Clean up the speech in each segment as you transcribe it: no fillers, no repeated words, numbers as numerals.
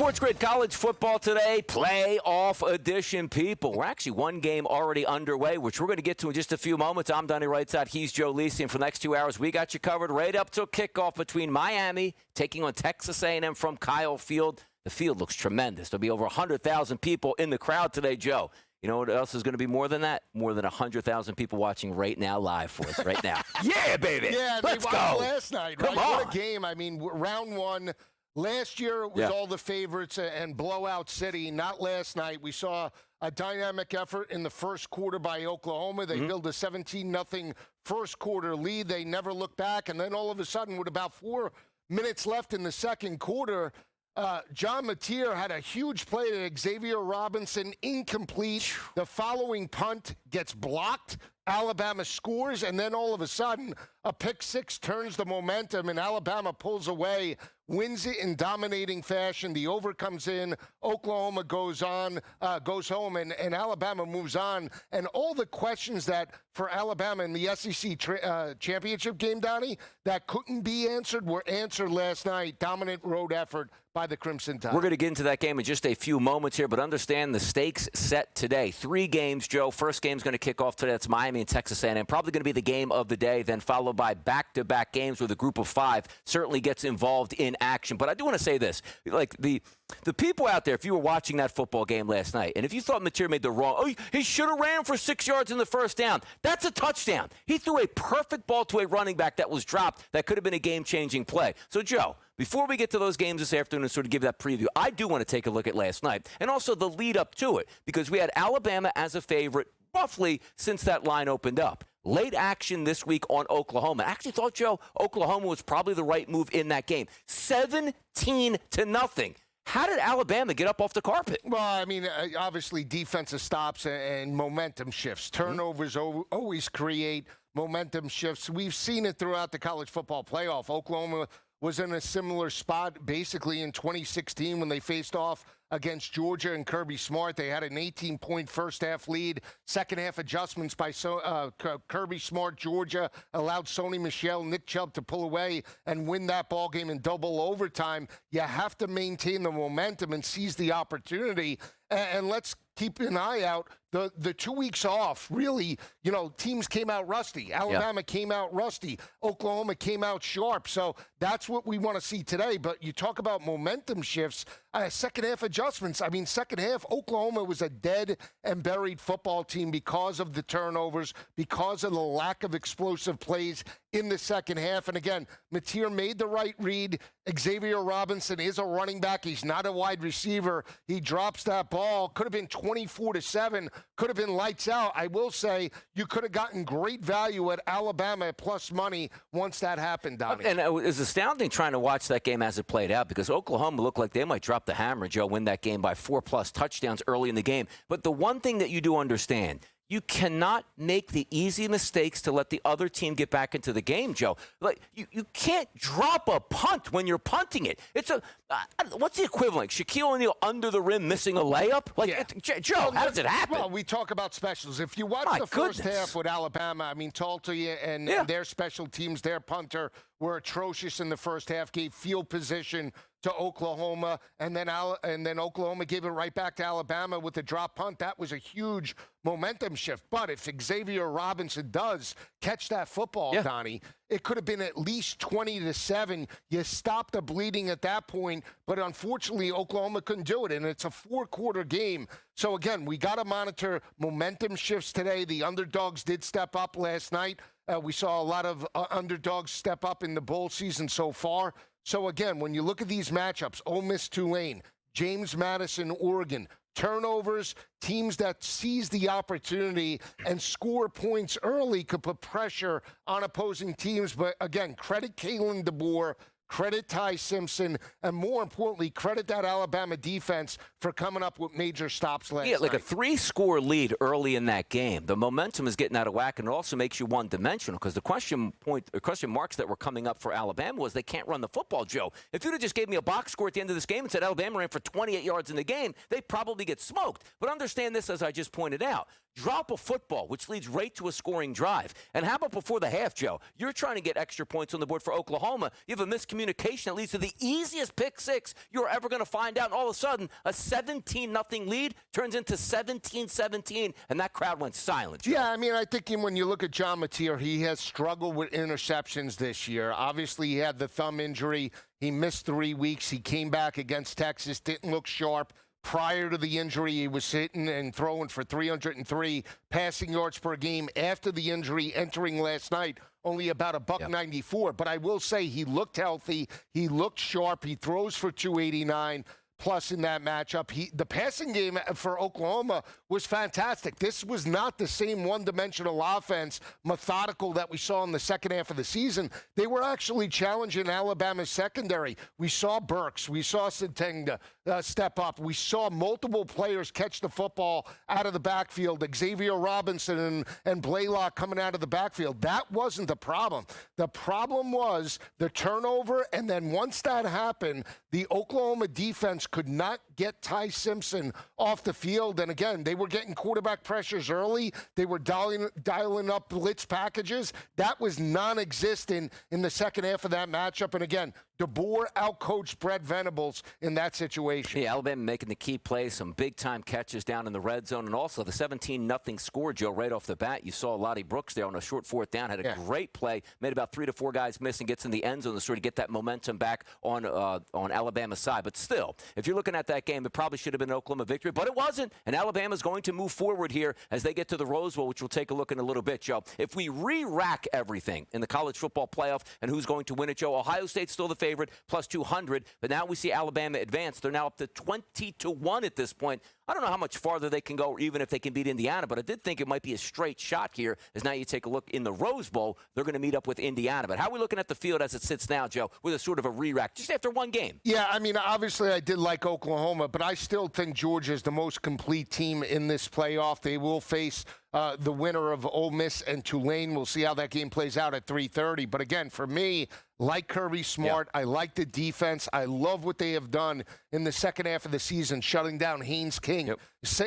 SportsGrid college football today, playoff edition, people. We're actually one game already underway, which we're going to get to in just a few moments. I'm Donnie Rightside. He's Joe Lisi. And for the next 2 hours, we got you covered right up till kickoff between Miami taking on Texas A&M from Kyle Field. The field looks tremendous. There'll be over 100,000 people in the crowd today, Joe. You know what else is going to be more than that? More than 100,000 people watching right now live for us right now. Yeah, baby. Yeah, let's they go. Last night, Come right? on. What a game. I mean, round one. Last year it was all the favorites and blowout city. Not last night. We saw a dynamic effort in the first quarter by Oklahoma. They built a 17-0 first quarter lead. They never looked back. And then all of a sudden, with about 4 minutes left in the second quarter, John Mateer had a huge play to Xavier Robinson, incomplete. The following punt gets blocked. Alabama scores, and then all of a sudden, a pick six turns the momentum, and Alabama pulls away, wins it in dominating fashion. The over comes in. Oklahoma goes home, and Alabama moves on. And all the questions that for Alabama in the SEC championship game, Donnie, that couldn't be answered were answered last night. Dominant road effort by the Crimson Tide. We're going to get into that game in just a few moments here, but understand the stakes set today. 3 games, Joe. First game's going to kick off today. That's Miami and Texas A&M. Probably going to be the game of the day, then followed by back-to-back games where the group of 5 certainly gets involved in action. But I do want to say this. Like, the people out there, if you were watching that football game last night, and if you thought Mateer made the wrong, he should have ran for 6 yards in the first down. That's a touchdown. He threw a perfect ball to a running back that was dropped. That could have been a game-changing play. So, Joe, before we get to those games this afternoon and sort of give that preview, I do want to take a look at last night and also the lead up to it, because we had Alabama as a favorite roughly since that line opened up. Late action this week on Oklahoma. I actually thought, Joe, Oklahoma was probably the right move in that game. 17-0. How did Alabama get up off the carpet? Well, I mean, obviously defensive stops and momentum shifts. Turnovers always create momentum shifts. We've seen it throughout the college football playoff. Oklahoma was in a similar spot basically in 2016 when they faced off against Georgia and Kirby Smart. They had an 18-point first-half lead. Second-half adjustments by Kirby Smart. Georgia allowed Sony Michel, Nick Chubb to pull away and win that ball game in double overtime. You have to maintain the momentum and seize the opportunity. And let's keep an eye out. The 2 weeks off, really, teams came out rusty. Alabama came out rusty. Oklahoma came out sharp. So that's what we want to see today. But you talk about momentum shifts, second-half adjustments. I mean, second half, Oklahoma was a dead and buried football team because of the turnovers, because of the lack of explosive plays in the second half. And again, Mateer made the right read. Xavier Robinson is a running back. He's not a wide receiver. He drops that ball. Could have been 24-7. Could have been lights out. I will say you could have gotten great value at Alabama at plus money once that happened, Donnie. And it was astounding trying to watch that game as it played out, because Oklahoma looked like they might drop the hammer, Joe, win that game by 4+ touchdowns early in the game. But the one thing that you do understand, you cannot make the easy mistakes to let the other team get back into the game, Joe. Like, you can't drop a punt when you're punting it. It's what's the equivalent? Shaquille O'Neal under the rim missing a layup? Joe, how does it happen? Well, we talk about specials. If you watch the first half with Alabama, I mean, Talty and their special teams, their punter were atrocious in the first half, gave field position to Oklahoma, and then Oklahoma gave it right back to Alabama with the drop punt. That was a huge momentum shift. But if Xavier Robinson does catch that football, Donnie, it could have been at least 20-7. You stop the bleeding at that point, but unfortunately, Oklahoma couldn't do it, and it's a 4-quarter game. So again, we got to monitor momentum shifts today. The underdogs did step up last night. We saw a lot of underdogs step up in the bowl season so far. So again, when you look at these matchups, Ole Miss, Tulane, James Madison, Oregon, turnovers, teams that seize the opportunity and score points early could put pressure on opposing teams. But again, credit Kalen DeBoer, credit Ty Simpson, and more importantly, credit that Alabama defense for coming up with major stops last night. Like a 3-score lead early in that game. The momentum is getting out of whack, and it also makes you one-dimensional, because the question marks that were coming up for Alabama was they can't run the football, Joe. If you'd have just gave me a box score at the end of this game and said Alabama ran for 28 yards in the game, they'd probably get smoked. But understand this, as I just pointed out. Drop a football, which leads right to a scoring drive. And how about before the half, Joe? You're trying to get extra points on the board for Oklahoma. You have a miscommunication miscommunication that leads to the easiest pick six you're ever going to find out. And all of a sudden, a 17-0 lead turns into 17-17, and that crowd went silent. Joe. Yeah, I mean, I think when you look at John Mateer, he has struggled with interceptions this year. Obviously, he had the thumb injury. He missed 3 weeks. He came back against Texas, didn't look sharp. Prior to the injury, he was hitting and throwing for 303 passing yards per game. After the injury, entering last night, only about $194. But I will say he looked healthy. He looked sharp. He throws for 289. Plus, in that matchup, the passing game for Oklahoma was fantastic. This was not the same one-dimensional offense, methodical, that we saw in the second half of the season. They were actually challenging Alabama's secondary. We saw Burks. We saw Satenga step up. We saw multiple players catch the football out of the backfield. Xavier Robinson and Blaylock coming out of the backfield. That wasn't the problem. The problem was the turnover, and then once that happened, the Oklahoma defense could not get Ty Simpson off the field. And again, they were getting quarterback pressures early. They were dialing up blitz packages. That was non-existent in the second half of that matchup. And again, DeBoer outcoached Brett Venables in that situation. Yeah, Alabama making the key plays, some big-time catches down in the red zone, and also the 17-0 score, Joe, right off the bat. You saw Lottie Brooks there on a short fourth down, had a great play, made about 3 to 4 guys miss, and gets in the end zone to sort of get that momentum back on Alabama's side. But still, if you're looking at that game, it probably should have been an Oklahoma victory, but it wasn't. And Alabama's going to move forward here as they get to the Rose Bowl, which we'll take a look in a little bit, Joe. If we re-rack everything in the college football playoff and who's going to win it, Joe, Ohio State's still the favorite, plus 200, but now we see Alabama advance. They're now up to 20-1 at this point. I don't know how much farther they can go, even if they can beat Indiana, but I did think it might be a straight shot here, as now you take a look in the Rose Bowl, they're going to meet up with Indiana. But how are we looking at the field as it sits now, Joe, with a sort of a re-rack just after one game? Yeah, I mean, obviously I did like Oklahoma, but I still think Georgia is the most complete team in this playoff. They will face the winner of Ole Miss and Tulane. We'll see how that game plays out at 3:30. But again, for me, like Kirby Smart, I like the defense. I love what they have done in the second half of the season, shutting down Haynes King.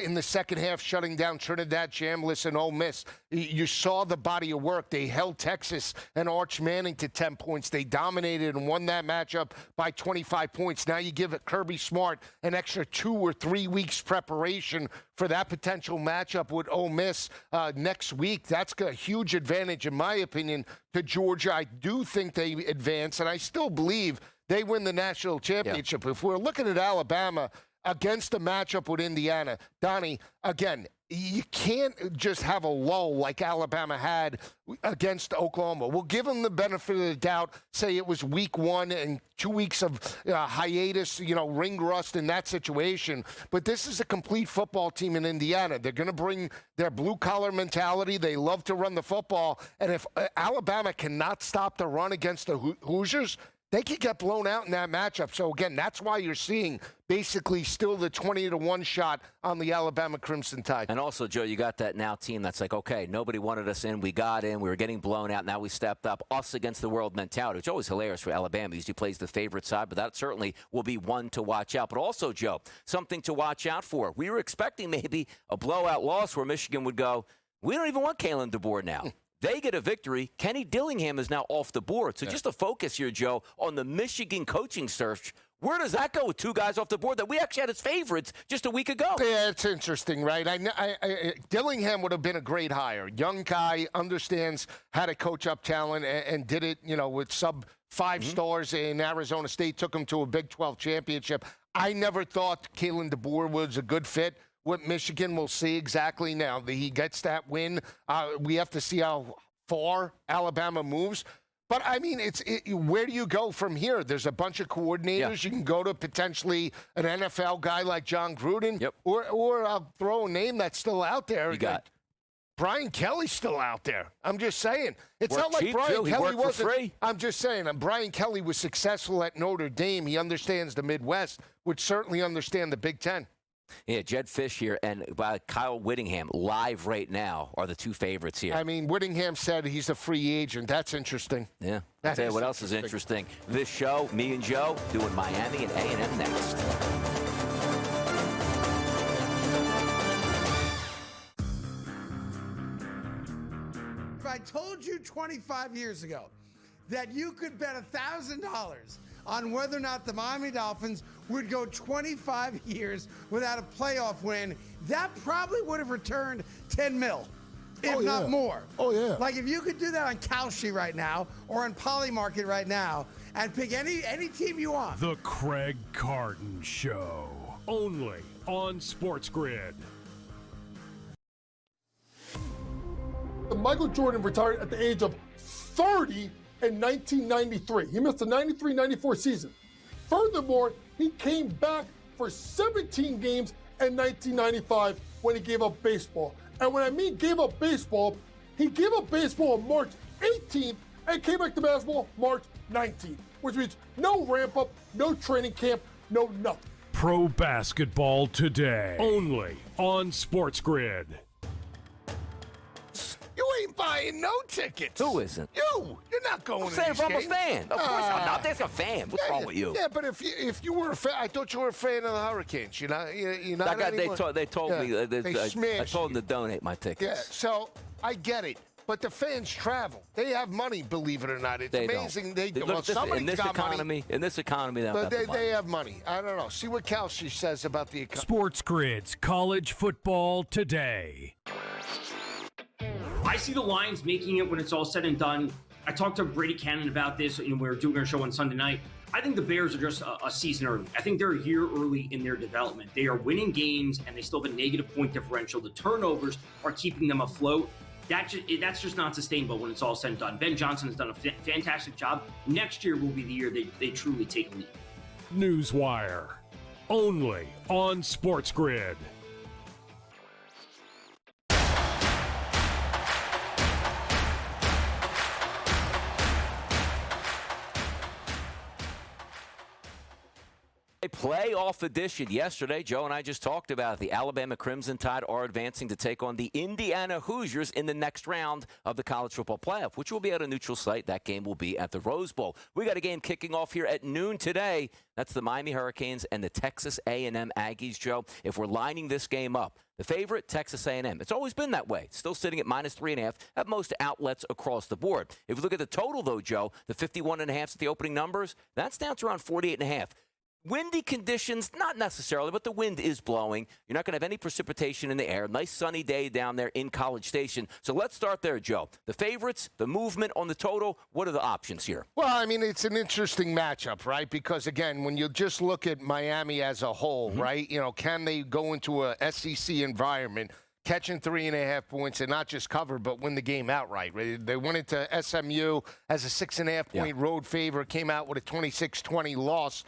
In the second half, shutting down Trinidad Chambliss and Ole Miss. You saw the body of work. They held Texas and Arch Manning to 10 points. They dominated and won that matchup by 25 points. Now you give Kirby Smart an extra 2 or 3 weeks preparation for that potential matchup with Ole Miss next week. That's a huge advantage, in my opinion, to Georgia. I do think they advance, and I still believe they win the national championship. If we're looking at Alabama against a matchup with Indiana, Donnie, again, you can't just have a lull like Alabama had against Oklahoma. We'll give them the benefit of the doubt, say it was week 1 and 2 weeks of hiatus, ring rust in that situation. But this is a complete football team in Indiana. They're going to bring their blue-collar mentality. They love to run the football. And if Alabama cannot stop the run against the Hoosiers, they could get blown out in that matchup. So, again, that's why you're seeing basically still the 20-1 shot on the Alabama Crimson Tide. And also, Joe, you got that now team that's like, okay, nobody wanted us in. We got in. We were getting blown out. Now we stepped up. Us against the world mentality, which is always hilarious for Alabama. He usually plays the favorite side, but that certainly will be one to watch out. But also, Joe, something to watch out for. We were expecting maybe a blowout loss where Michigan would go, we don't even want Kalen DeBoer now. They get a victory. Kenny Dillingham is now off the board. So just a focus here, Joe, on the Michigan coaching search. Where does that go with 2 guys off the board that we actually had as favorites just a week ago? Yeah, it's interesting, right? Dillingham would have been a great hire. Young guy, understands how to coach up talent, and did it, with sub 5 stars in Arizona State, took him to a Big 12 championship. I never thought Kalen DeBoer was a good fit with Michigan. We'll see exactly now that he gets that win. We have to see how far Alabama moves. But, I mean, where do you go from here? There's a bunch of coordinators. You can go to potentially an NFL guy like John Gruden. Or I'll throw a name that's still out there. You got Brian Kelly's still out there. I'm just saying. It's not like cheap, Brian too. Kelly wasn't. For free. I'm just saying. Brian Kelly was successful at Notre Dame. He understands the Midwest, would certainly understand the Big Ten. Yeah, Jed Fish here and Kyle Whittingham live right now are the 2 favorites here. I mean, Whittingham said he's a free agent. That's interesting. Yeah. I'll tell you what else is interesting. This show, me and Joe, doing Miami and A&M next. If I told you 25 years ago that you could bet $1,000 on whether or not the Miami Dolphins would go 25 years without a playoff win, that probably would have returned 10 mil, if not more. Oh, yeah. Like if you could do that on Kalshi right now or on Polymarket right now and pick any team you want. The Craig Carton Show, only on SportsGrid. Michael Jordan retired at the age of 30 in 1993. He missed the 93-94 season. Furthermore, he came back for 17 games in 1995 when he gave up baseball. And when I mean gave up baseball, he gave up baseball on March 18th and came back to basketball March 19th, which means no ramp up, no training camp, no nothing. Pro basketball today, only on SportsGrid. You ain't buying no tickets. Who isn't? You're not going I'm to saying these if I'm a games. fan. Of course I'm not. There's a fan. What's wrong with you? Yeah, but if you were a fan, I thought you were a fan of the Hurricanes. You're not anymore. They told me. I smashed told them you. to donate my tickets. Yeah, so I get it. But the fans travel. They have money, believe it or not. It's They amazing. don't. Well, somebody's in this got economy, money. in this economy, But they have money. I don't know. See what Kalshi says about the economy. SportsGrid's College Football Today. I see the Lions making it when it's all said and done. I talked to Brady Cannon about this. We were doing our show on Sunday night. I think the Bears are just a season early. I think they're a year early in their development. They are winning games, and they still have a negative point differential. The turnovers are keeping them afloat. That's just not sustainable when it's all said and done. Ben Johnson has done a fantastic job. Next year will be the year they truly take a lead. Newswire, only on SportsGrid. A playoff edition yesterday. Joe and I just talked about it. The Alabama Crimson Tide are advancing to take on the Indiana Hoosiers in the next round of the college football playoff, which will be at a neutral site. That game will be at the Rose Bowl. We got a game kicking off here at noon today. That's the Miami Hurricanes and the Texas A&M Aggies, Joe. If we're lining this game up, the favorite, Texas A&M. It's always been that way. It's still sitting at -3.5 at most outlets across the board. If you look at the total, though, Joe, the 51.5 at the opening numbers, that's down to around 48.5. Windy conditions, not necessarily, but the wind is blowing. You're not going to have any precipitation in the air. Nice sunny day down there in College Station. So let's start there, Joe. The favorites, the movement on the total, what are the options here? Well, I mean, it's an interesting matchup, right? Because, again, when you just look at Miami as a whole, right, can they go into a SEC environment, catching 3.5 points and not just cover, but win the game outright? Right? They went into SMU as a 6.5-point road favorite, came out with a 26-20 loss.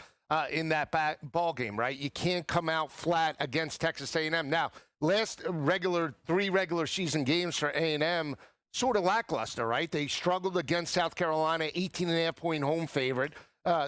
In that ball game, right? You can't come out flat against Texas A&M. Now, last three regular season games for A&M, sort of lackluster, right? They struggled against South Carolina, 18.5-point home favorite.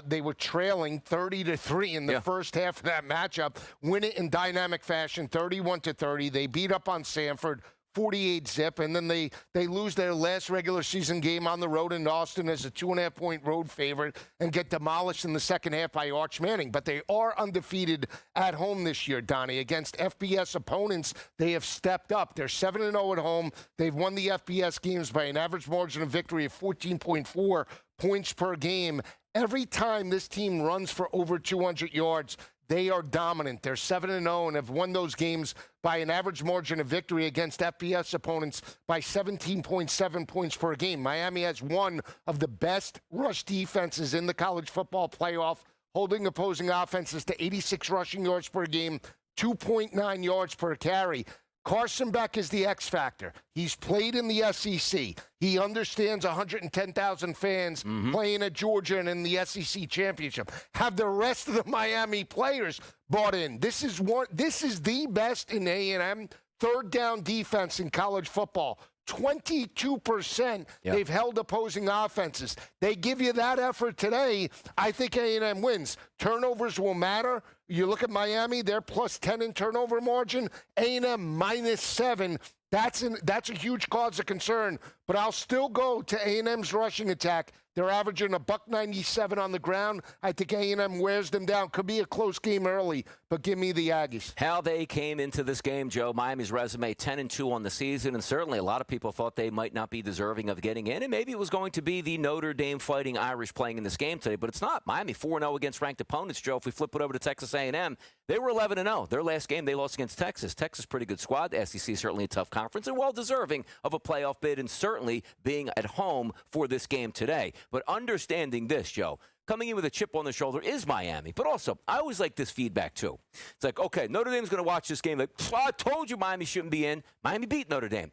They were trailing 30-3 in the first half of that matchup. Win it in dynamic fashion, 31-30. They beat up on Samford, 48-zip, and then they lose their last regular season game on the road in Austin as a 2.5-point road favorite and get demolished in the second half by Arch Manning. But they are undefeated at home this year, Donnie. Against FBS opponents, they have stepped up. They're 7-0 at home. They've won the FBS games by an average margin of victory of 14.4 points per game. Every time this team runs for over 200 yards, they are dominant. They're 7-0 and have won those games by an average margin of victory against FBS opponents by 17.7 points per game. Miami has one of the best rush defenses in the college football playoff, holding opposing offenses to 86 rushing yards per game, 2.9 yards per carry. Carson Beck is the X factor. He's played in the SEC. He understands 110,000 fans playing at Georgia and in the SEC championship. Have the rest of the Miami players bought in? This is the best in A&M third down defense in college football. 22% they've held opposing offenses. They give you that effort today. I think A&M wins. Turnovers will matter. You look at Miami, they're +10 in turnover margin. A&M -7 That's a huge cause of concern, but I'll still go to A&M's rushing attack. They're averaging $197 on the ground. I think A&M wears them down. Could be a close game early, but give me the Aggies. How they came into this game, Joe, Miami's resume 10-2 on the season, and certainly a lot of people thought they might not be deserving of getting in, and maybe it was going to be the Notre Dame Fighting Irish playing in this game today, but it's not. Miami 4-0 against ranked opponents, Joe. If we flip it over to Texas A&M, they were 11-0. Their last game, they lost against Texas. Texas, pretty good squad. The SEC certainly a tough conference and well-deserving of a playoff bid and certainly being at home for this game today. But understanding this, Joe, coming in with a chip on the shoulder is Miami. But also, I always like this feedback, too. It's like, okay, Notre Dame's going to watch this game. Like, I told you Miami shouldn't be in. Miami beat Notre Dame.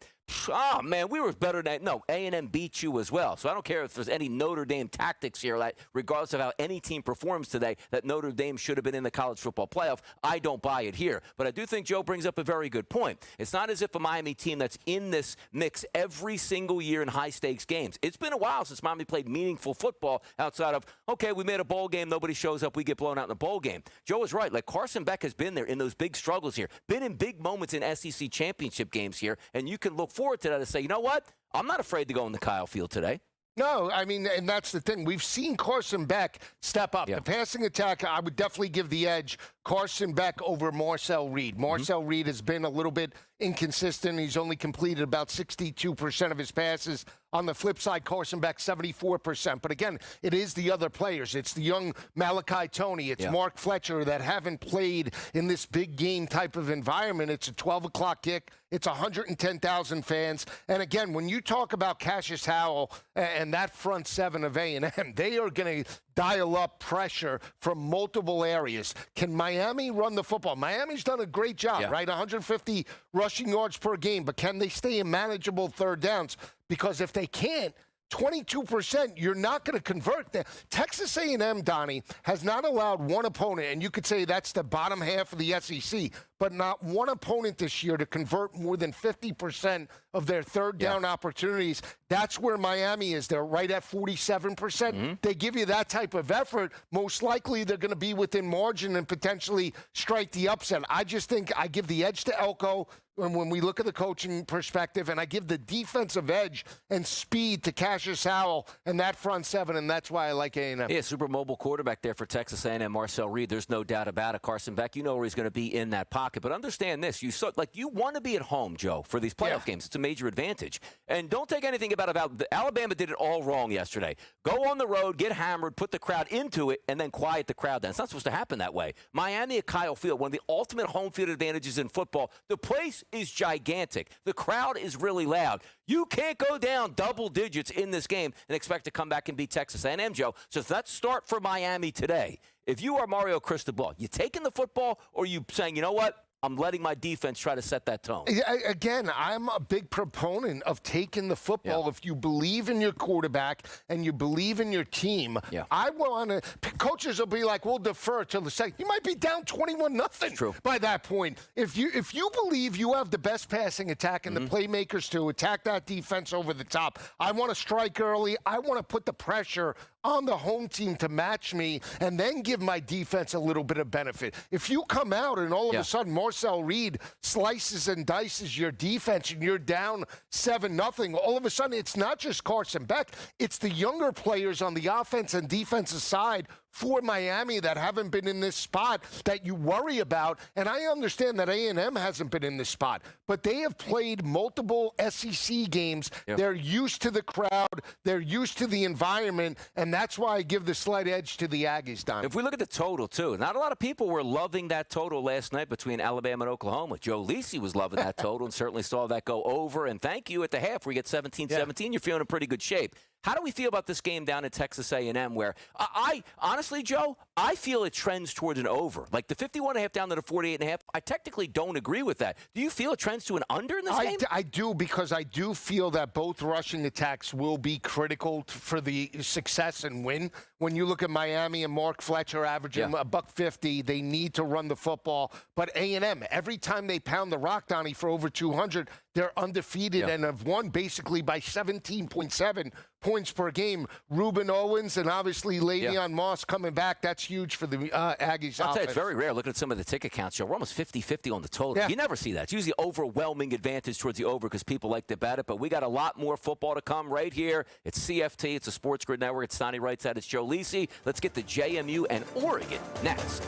Oh, man, we were better than that. No, A&M beat you as well. So I don't care if there's any Notre Dame tactics here, like, regardless of how any team performs today, that Notre Dame should have been in the college football playoff. I don't buy it here. But I do think Joe brings up a very good point. It's not as if a Miami team that's in this mix every single year in high-stakes games. It's been a while since Miami played meaningful football outside of, okay, we made a bowl game, nobody shows up, we get blown out in a bowl game. Joe is right. Like, Carson Beck has been there in those big struggles here, been in big moments in SEC championship games here, and you can look forward to that and say, you know what? I'm not afraid to go in the Kyle Field today. No, I mean, and that's the thing. We've seen Carson Beck step up. The passing attack, I would definitely give the edge Carson Beck over Marcel Reed. Marcel Reed has been a little bit inconsistent. He's only completed about 62% of his passes. On the flip side, Carson Beck, 74%. But again, it is the other players. It's the young Malachi Toney. It's Mark Fletcher that haven't played in this big game type of environment. It's a 12 o'clock kick. It's 110,000 fans. And again, when you talk about Cassius Howell and that front seven of A&M, they are going to dial up pressure from multiple areas. Can Miami run the football? Miami's done a great job, right? 150 rushing yards per game, but can they stay in manageable third downs? Because if they can't, 22%, you're not going to convert that. Texas A&M, Donnie, has not allowed one opponent, and you could say that's the bottom half of the SEC, but not one opponent this year to convert more than 50% of their third down opportunities. That's where Miami is. They're right at 47%. They give you that type of effort. Most likely they're going to be within margin and potentially strike the upset. I just think I give the edge to Elko when we look at the coaching perspective, and I give the defensive edge and speed to Cassius Howell and that front seven, and that's why I like A&M. Yeah, super mobile quarterback there for Texas A&M, Marcel Reed. There's no doubt about it. Carson Beck, you know where he's going to be in that pocket. But understand this. You want to be at home, Joe, for these playoff games. It's a major advantage. And don't take anything about Alabama did it all wrong yesterday. Go on the road, get hammered, put the crowd into it, and then quiet the crowd down. It's not supposed to happen that way. Miami at Kyle Field, one of the ultimate home field advantages in football. The place is gigantic. The crowd is really loud. You can't go down double digits in this game and expect to come back and beat Texas A&M, Joe. So let's start for Miami today. If you are Mario Cristobal, you taking the football or you saying, you know what? I'm letting my defense try to set that tone. Again, I'm a big proponent of taking the football. If you believe in your quarterback and you believe in your team, I want to. Coaches will be like, we'll defer till the second. You might be down 21-0 by that point. If you believe you have the best passing attack and the playmakers to attack that defense over the top, I want to strike early. I want to put the pressure on the home team to match me and then give my defense a little bit of benefit. If you come out and all of a sudden Marcel Reed slices and dices your defense and you're down 7-0, all of a sudden it's not just Carson Beck, it's the younger players on the offense and defensive side for Miami that haven't been in this spot that you worry about. And I understand that A&M hasn't been in this spot, but they have played multiple SEC games. They're used to the crowd. They're used to the environment, and that's why I give the slight edge to the Aggies, Don. If we look at the total, too, not a lot of people were loving that total last night between Alabama and Oklahoma. Joe Lisi was loving that total and certainly saw that go over. And thank you at the half. We get 17-17. You're feeling in pretty good shape. How do we feel about this game down at Texas A&M where I honestly, Joe, I feel it trends towards an over. Like the 51.5 down to the 48.5, I technically don't agree with that. Do you feel it trends to an under in this game? I do, because I do feel that both rushing attacks will be critical for the success and win. When you look at Miami and Mark Fletcher averaging $150, they need to run the football. But A&M, every time they pound the rock, Donnie, for over 200, they're undefeated and have won basically by 17.7 points points per game. Ruben Owens and obviously Le'Veon Moss coming back. That's huge for the Aggies. I'll tell you, it's very rare. Looking at some of the ticket counts, Joe, we're almost 50-50 on the total. Yeah. You never see that. It's usually overwhelming advantage towards the over because people like to bet it. But we got a lot more football to come right here. It's CFT. It's a SportsGrid network. It's Donnie Rightside. It's Joe Lisi. Let's get to JMU and Oregon next.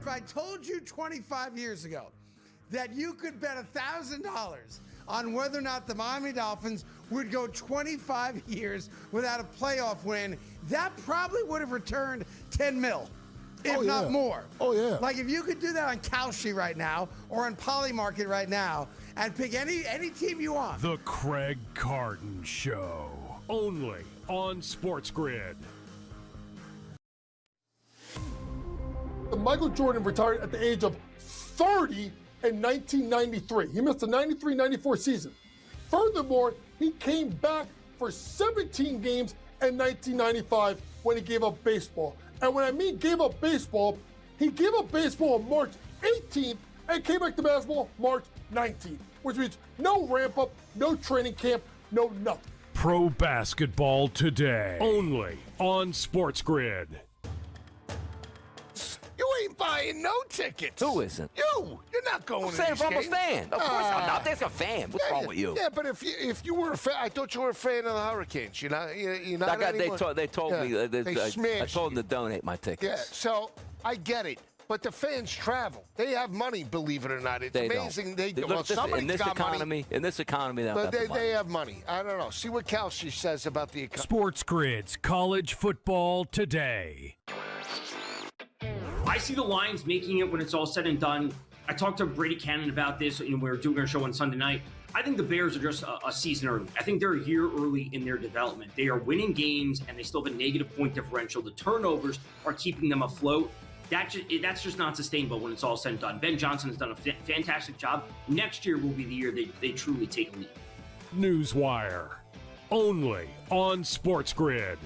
If I told you 25 years ago that you could bet $1,000 on whether or not the Miami Dolphins would go 25 years without a playoff win, that probably would have returned 10 mil, if not more. Oh, yeah. Like if you could do that on Kalshi right now or on Polymarket right now and pick any team you want. The Craig Carton Show. Only on SportsGrid. Michael Jordan retired at the age of 30 in 1993. He missed the 93-94 season. Furthermore, he came back for 17 games in 1995 when he gave up baseball. And when I mean gave up baseball, he gave up baseball on March 18th and came back to basketball March 19th, which means no ramp up, no training camp, no nothing. Pro Basketball Today. Only on SportsGrid. You ain't buying no tickets. Who isn't? You're not going I'm to saying these if I'm a games. fan. Of course I'm not. There's a fan. What's wrong with you? Yeah, but if you were a fan, I thought you were a fan of the Hurricanes. You're not anymore. They told me. I smashed told them you. to donate my tickets. Yeah, so I get it. But the fans travel. They have money, believe it or not. It's amazing. Look, somebody's in this got economy, money. In this economy, But they have money. I don't know. See what Kalshi says about the economy. SportsGrid's College Football Today. I see the Lions making it when it's all said and done. I talked to Brady Cannon about this. We were doing our show on Sunday night. I think the Bears are just a season early. I think they're a year early in their development. They are winning games, and they still have a negative point differential. The turnovers are keeping them afloat. That's just not sustainable when it's all said and done. Ben Johnson has done a fantastic job. Next year will be the year they truly take a lead. Newswire. Only on SportsGrid.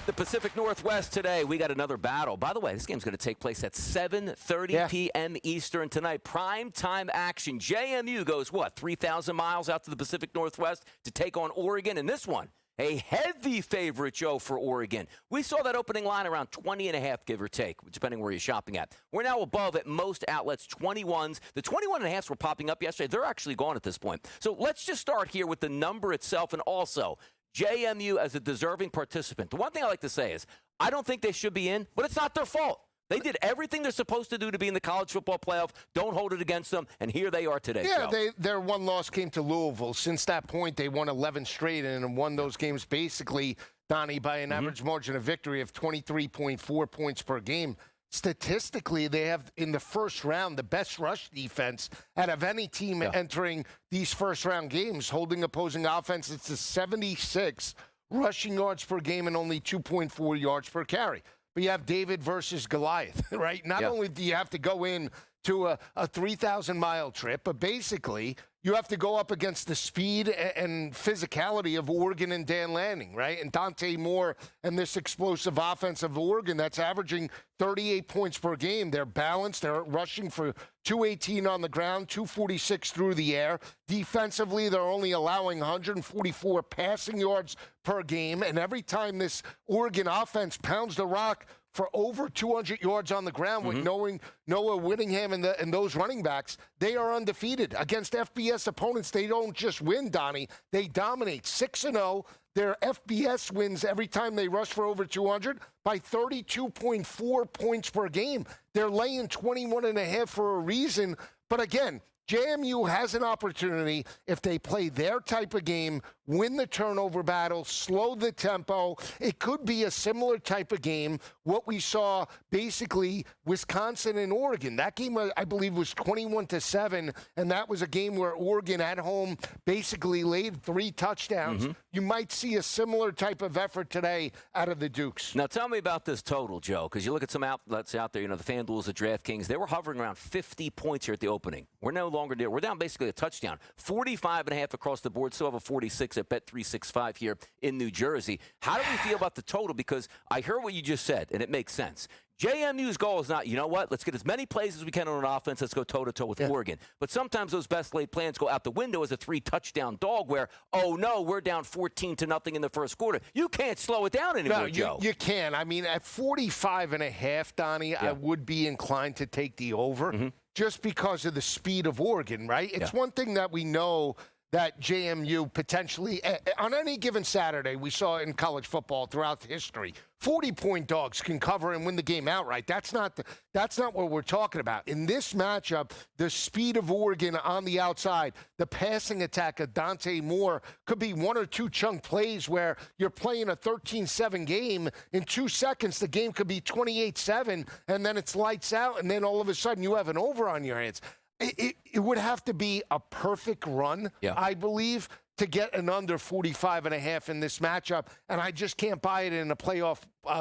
The Pacific Northwest today, we got another battle. By the way, this game's going to take place at 7:30 p.m. Eastern tonight. Prime time action. JMU goes, 3,000 miles out to the Pacific Northwest to take on Oregon. And this one, a heavy favorite, Joe, for Oregon. We saw that opening line around 20.5, give or take, depending where you're shopping at. We're now above at most outlets, 21s. The 21.5s were popping up yesterday. They're actually gone at this point. So let's just start here with the number itself and also JMU as a deserving participant. The one thing I like to say is I don't think they should be in, but it's not their fault. They did everything they're supposed to do to be in the college football playoff. Don't hold it against them, and here they are today. Yeah, Joe. their one loss came to Louisville. Since that point, they won 11 straight and won those games basically, Donnie, by an average margin of victory of 23.4 points per game. Statistically, they have, in the first round, the best rush defense out of any team entering these first-round games, holding opposing offenses to 76 rushing yards per game and only 2.4 yards per carry. But you have David versus Goliath, right? Not only do you have to go in to a 3,000-mile trip, but basically you have to go up against the speed and physicality of Oregon and Dan Lanning, right? And Dante Moore and this explosive offense of Oregon that's averaging 38 points per game. They're balanced. They're rushing for 218 on the ground, 246 through the air. Defensively, they're only allowing 144 passing yards per game. And every time this Oregon offense pounds the rock for over 200 yards on the ground with knowing Noah Whittingham and those running backs, they are undefeated. Against FBS opponents, they don't just win, Donnie. They dominate 6-0. Their FBS wins every time they rush for over 200 by 32.4 points per game. They're laying 21.5 for a reason. But again, JMU has an opportunity if they play their type of game, win the turnover battle, slow the tempo. It could be a similar type of game, what we saw basically Wisconsin and Oregon. That game, I believe, was 21-7, and that was a game where Oregon at home basically laid 3 touchdowns. You might see a similar type of effort today out of the Dukes. Now, tell me about this total, Joe, because you look at some outlets out there, the FanDuel's, the DraftKings, they were hovering around 50 points here at the opening. We're now longer near. We're down basically a touchdown. 45.5 across the board. Still have a 46 at Bet365 here in New Jersey. How do we feel about the total? Because I heard what you just said, and it makes sense. JMU's goal is not, you know what, let's get as many plays as we can on an offense. Let's go toe-to-toe with Oregon. But sometimes those best-laid plans go out the window as a 3-touchdown dog where, oh, no, we're down 14-0 in the first quarter. You can't slow it down anymore, Joe. You can. I mean, at 45.5, Donnie, I would be inclined to take the over just because of the speed of Oregon, right? It's one thing that we know that JMU potentially, on any given Saturday, we saw in college football throughout history, 40-point dogs can cover and win the game outright. That's not what we're talking about. In this matchup, the speed of Oregon on the outside, the passing attack of Dante Moore could be 1 or 2 chunk plays where you're playing a 13-7 game. In 2 seconds, the game could be 28-7, and then it's lights out, and then all of a sudden you have an over on your hands. It would have to be a perfect run, I believe, to get an under 45.5 in this matchup, and I just can't buy it in a playoff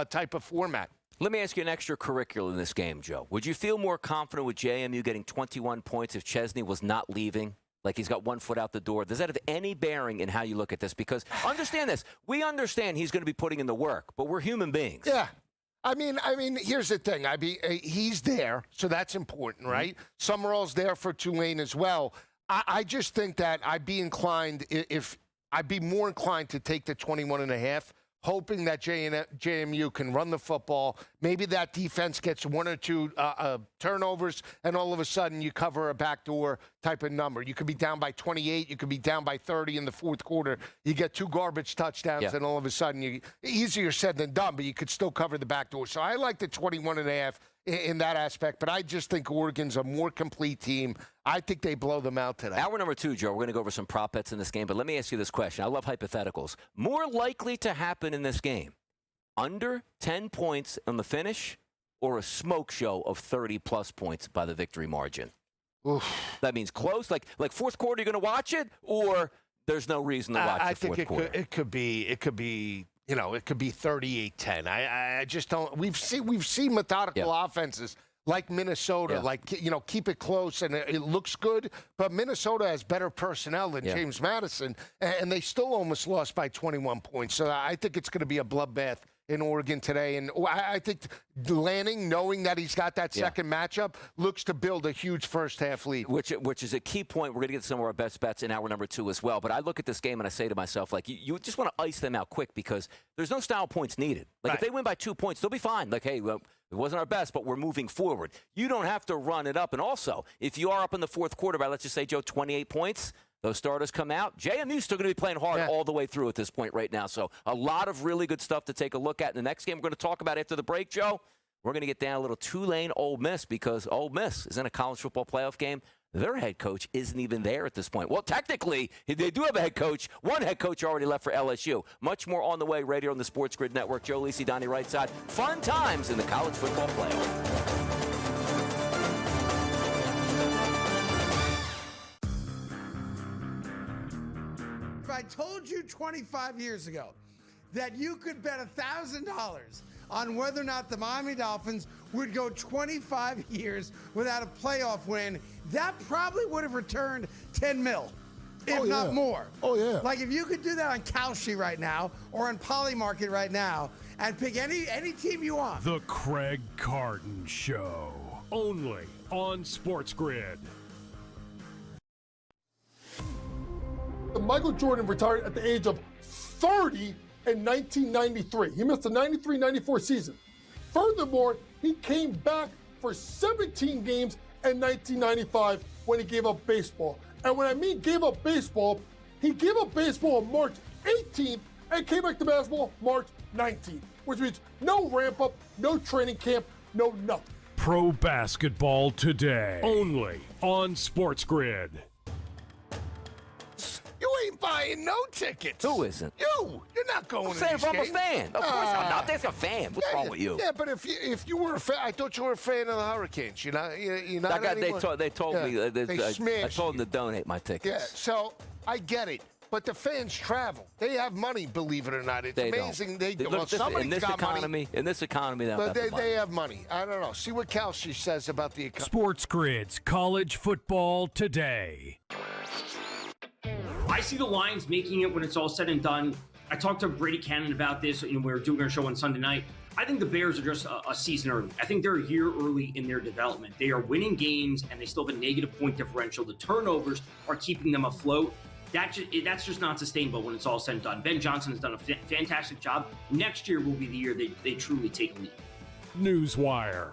type of format. Let me ask you an extracurricular in this game, Joe. Would you feel more confident with JMU getting 21 points if Chesney was not leaving? Like he's got 1 foot out the door. Does that have any bearing in how you look at this? Because understand this. We understand he's going to be putting in the work, but we're human beings. Yeah. I mean, here's the thing. He's there, so that's important, right? Summerall's there for Tulane as well. I just think that I'd be more inclined to take the 21.5, hoping that JMU can run the football. Maybe that defense gets 1 or 2 turnovers, and all of a sudden you cover a backdoor type of number. You could be down by 28. You could be down by 30 in the fourth quarter. You get 2 garbage touchdowns, and all of a sudden easier said than done, but you could still cover the backdoor. So I like the 21.5 in that aspect, but I just think Oregon's a more complete team. I think they blow them out today. Hour number 2, Joe. We're going to go over some prop bets in this game, but let me ask you this question. I love hypotheticals. More likely to happen in this game, under 10 points on the finish or a smoke show of 30-plus points by the victory margin? Oof. That means close? Like fourth quarter, you're going to watch it, or there's no reason to watch the fourth quarter? It could be. You know, it could be 38-10. I just don't. We've seen methodical offenses like Minnesota, keep it close and it looks good. But Minnesota has better personnel than James Madison, and they still almost lost by 21 points. So I think it's going to be a bloodbath in Oregon today. And I think Lanning, knowing that he's got that second matchup, looks to build a huge first-half lead. Which is a key point. We're going to get some of our best bets in hour number 2 as well. But I look at this game and I say to myself, like, you just want to ice them out quick because there's no style points needed. Like, if they win by 2 points, they'll be fine. Like, hey, well, it wasn't our best, but we're moving forward. You don't have to run it up. And also, if you are up in the fourth quarter by, let's just say, Joe, 28 points, those starters come out. JMU's still going to be playing hard all the way through at this point right now. So a lot of really good stuff to take a look at. In the next game we're going to talk about after the break, Joe, we're going to get down a little Tulane Ole Miss because Ole Miss is in a college football playoff game. Their head coach isn't even there at this point. Well, technically, they do have a head coach. One head coach already left for LSU. Much more on the way right here on the Sports Grid Network. Joe Lisi, Donnie Rightside. Fun times in the college football playoff. If I told you 25 years ago that you could bet $1,000 on whether or not the Miami Dolphins would go 25 years without a playoff win, that probably would have returned 10 mil, if not more. Oh, yeah. Like if you could do that on Kalshi right now or on Polymarket right now and pick any team you want. The Craig Carton Show, only on SportsGrid. Michael Jordan retired at the age of 30 in 1993. He missed the 93-94 season. Furthermore, he came back for 17 games in 1995 when he gave up baseball. And when I mean gave up baseball, he gave up baseball on March 18th and came back to basketball March 19th, which means no ramp up, no training camp, no nothing. Pro basketball today, only on SportsGrid. You ain't buying no tickets. Who isn't? You're not going to Say these if I'm a games. fan. Of course I'm not. That's a fan. What's wrong with you? Yeah, but if you were a fan, I thought you were a fan of the Hurricanes. You're not They told me. They I smashed told them you. to donate my tickets. Yeah, so I get it. But the fans travel. They have money, believe it or not. It's amazing. Somebody's got money. In this economy, but they have money. I don't know. See what Kelsey says about the economy. SportsGrid's College Football Today. I see the Lions making it when it's all said and done. I talked to Brady Cannon about this. We were doing our show on Sunday night. I think the Bears are just a season early. I think they're a year early in their development. They are winning games, and they still have a negative point differential. The turnovers are keeping them afloat. That's just not sustainable when it's all said and done. Ben Johnson has done a fantastic job. Next year will be the year they truly take a lead. Newswire,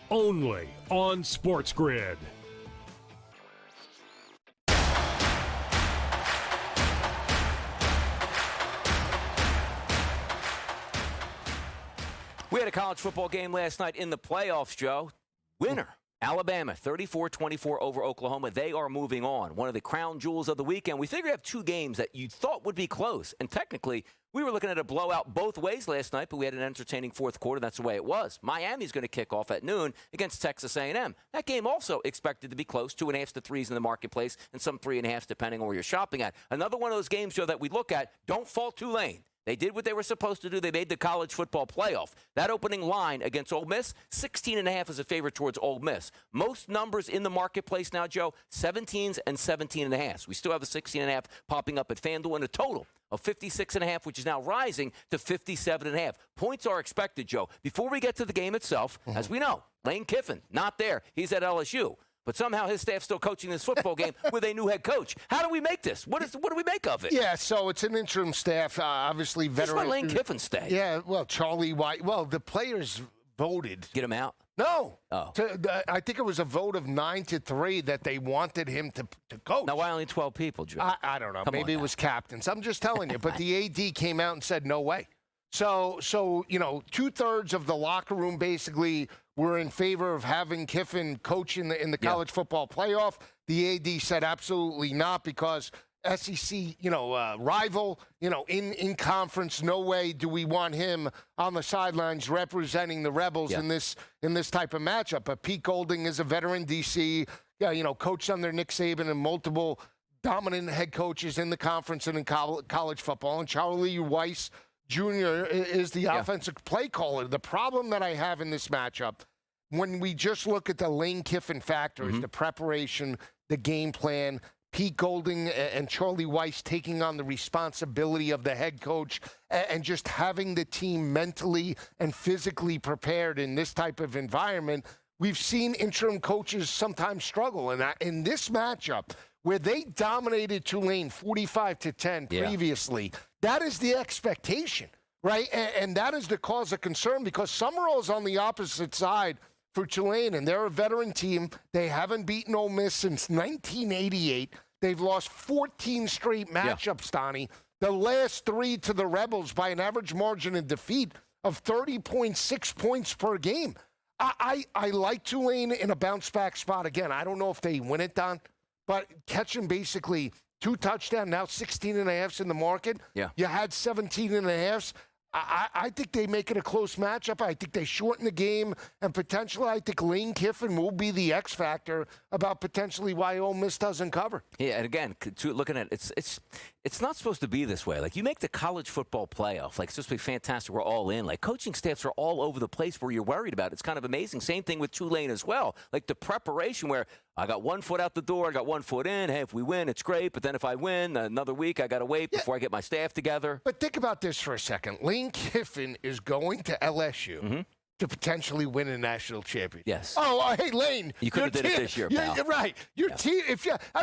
only on SportsGrid. We had a college football game last night in the playoffs, Joe. Winner, Alabama, 34-24 over Oklahoma. They are moving on. One of the crown jewels of the weekend. We figured we have two games that you thought would be close. And technically, we were looking at a blowout both ways last night, but we had an entertaining fourth quarter. That's the way it was. Miami's going to kick off at noon against Texas A&M. That game also expected to be close, 2.5s to 3s in the marketplace, and some 3.5s depending on where you're shopping at. Another one of those games, Joe, that we look at, don't fault Tulane. They did what they were supposed to do. They made the college football playoff. That opening line against Ole Miss, 16.5 is a favorite towards Ole Miss. Most numbers in the marketplace now, Joe, 17s and 17.5s. We still have a 16.5 popping up at FanDuel and a total of 56.5, which is now rising to 57.5. Points are expected, Joe. Before we get to the game itself, as we know, Lane Kiffin, not there. He's at LSU. But somehow his staff's still coaching this football game with a new head coach. How do we make this? What do we make of it? Yeah, so it's an interim staff, obviously veteran. Just let Lane Kiffin stay. Yeah, well, Charlie White. Well, the players voted. Get him out? No. Oh. I think it was a vote of 9-3 that they wanted him to coach. Now, why only 12 people, Joe? I don't know. Maybe it was captains. I'm just telling you. But the AD came out and said, no way. So 2/3 of the locker room basically were in favor of having Kiffin coach in the college football playoff. The AD said absolutely not because SEC, rival, in conference, no way do we want him on the sidelines representing the Rebels in this type of matchup. But Pete Golding is a veteran DC, coached under Nick Saban and multiple dominant head coaches in the conference and in college football. And Charlie Weiss Jr. is the offensive play caller. The problem that I have in this matchup, when we just look at the Lane Kiffin factors, the preparation, the game plan, Pete Golding and Charlie Weiss taking on the responsibility of the head coach and just having the team mentally and physically prepared in this type of environment, we've seen interim coaches sometimes struggle. And in this matchup, where they dominated Tulane 45-10 previously, that is the expectation, right? And that is the cause of concern because Summerall's on the opposite side for Tulane, and they're a veteran team. They haven't beaten Ole Miss since 1988. They've lost 14 straight matchups, Donnie. The last 3 to the Rebels by an average margin of defeat of 30.6 points per game. I like Tulane in a bounce-back spot. Again, I don't know if they win it, Don, but catching basically 2 touchdowns, now 16.5s in the market. Yeah. You had 17.5s. I think they make it a close matchup. I think they shorten the game, and potentially I think Lane Kiffin will be the X factor about potentially why Ole Miss doesn't cover. Yeah, and again, looking at it, it's not supposed to be this way. Like, you make the college football playoff. Like, it's supposed to be fantastic. We're all in. Like, coaching staffs are all over the place where you're worried about it. It's kind of amazing. Same thing with Tulane as well. Like, the preparation where I got 1 foot out the door, I got 1 foot in. Hey, if we win, it's great. But then if I win, another week, I got to wait before I get my staff together. But think about this for a second. Lane Kiffin is going to LSU to potentially win a national championship. Yes. Oh, hey, Lane. You could have did it this year, pal. You're right. Your team,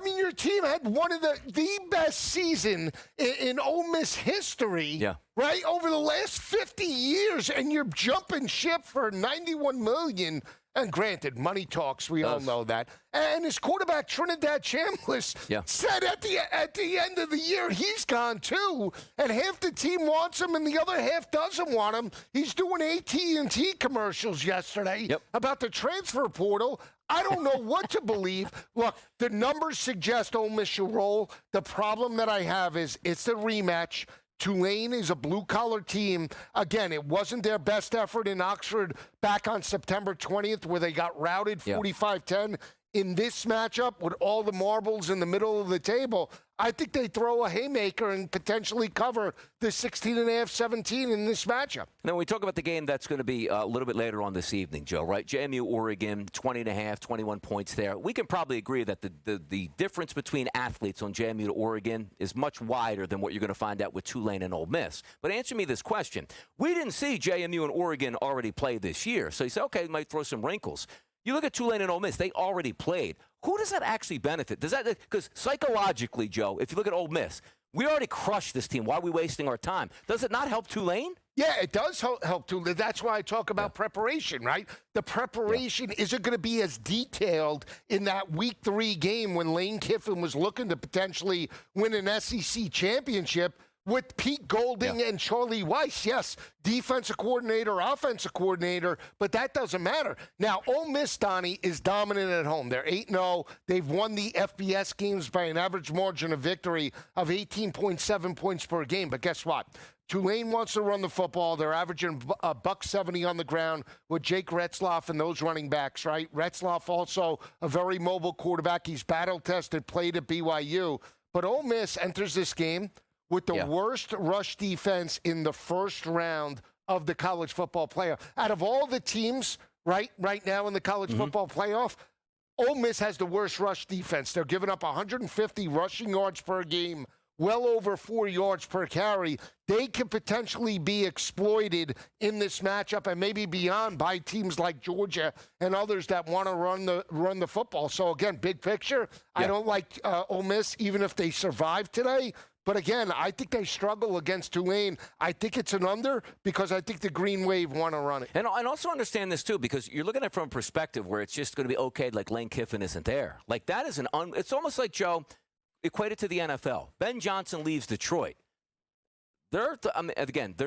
your team had one of the best season in Ole Miss history, right, over the last 50 years, and you're jumping ship for $91 million. And granted, money talks, we all know that. And his quarterback, Trinidad Chambliss, said at the end of the year, he's gone too. And half the team wants him and the other half doesn't want him. He's doing AT&T commercials yesterday about the transfer portal. I don't know what to believe. Look, the numbers suggest Ole Miss should roll. The problem that I have is it's the rematch. Tulane is a blue-collar team. Again, it wasn't their best effort in Oxford back on September 20th where they got routed 45-10 in this matchup with all the marbles in the middle of the table, I think they throw a haymaker and potentially cover the 16.5, 17 in this matchup. Now, when we talk about the game that's going to be a little bit later on this evening, Joe, right? JMU, Oregon, 20.5, 21 points there. We can probably agree that the difference between athletes on JMU to Oregon is much wider than what you're going to find out with Tulane and Ole Miss. But answer me this question. We didn't see JMU and Oregon already play this year. So you say, okay, might throw some wrinkles. You look at Tulane and Ole Miss, they already played. Who does that actually benefit? Does that, because psychologically, Joe, if you look at Ole Miss, we already crushed this team. Why are we wasting our time? Does it not help Tulane? Yeah, it does help Tulane. That's why I talk about preparation, right? The preparation isn't going to be as detailed in that Week 3 game when Lane Kiffin was looking to potentially win an SEC championship with Pete Golding and Charlie Weiss. Yes, defensive coordinator, offensive coordinator, but that doesn't matter. Now, Ole Miss, Donnie, is dominant at home. They're 8-0. They've won the FBS games by an average margin of victory of 18.7 points per game. But guess what? Tulane wants to run the football. They're averaging $170 on the ground with Jake Retzloff and those running backs, right? Retzloff also a very mobile quarterback. He's battle-tested, played at BYU. But Ole Miss enters this game with the worst rush defense in the first round of the college football playoff. Out of all the teams right now in the college football playoff, Ole Miss has the worst rush defense. They're giving up 150 rushing yards per game, well over 4 yards per carry. They could potentially be exploited in this matchup and maybe beyond by teams like Georgia and others that want to run the football. So, again, big picture, I don't like Ole Miss, even if they survive today. But again, I think they struggle against Tulane. I think it's an under because I think the Green Wave want to run it. And also understand this, too, because you're looking at it from a perspective where it's just going to be okay, like Lane Kiffin isn't there. Like, that is it's almost like, Joe, equated to the NFL. Ben Johnson leaves Detroit. They're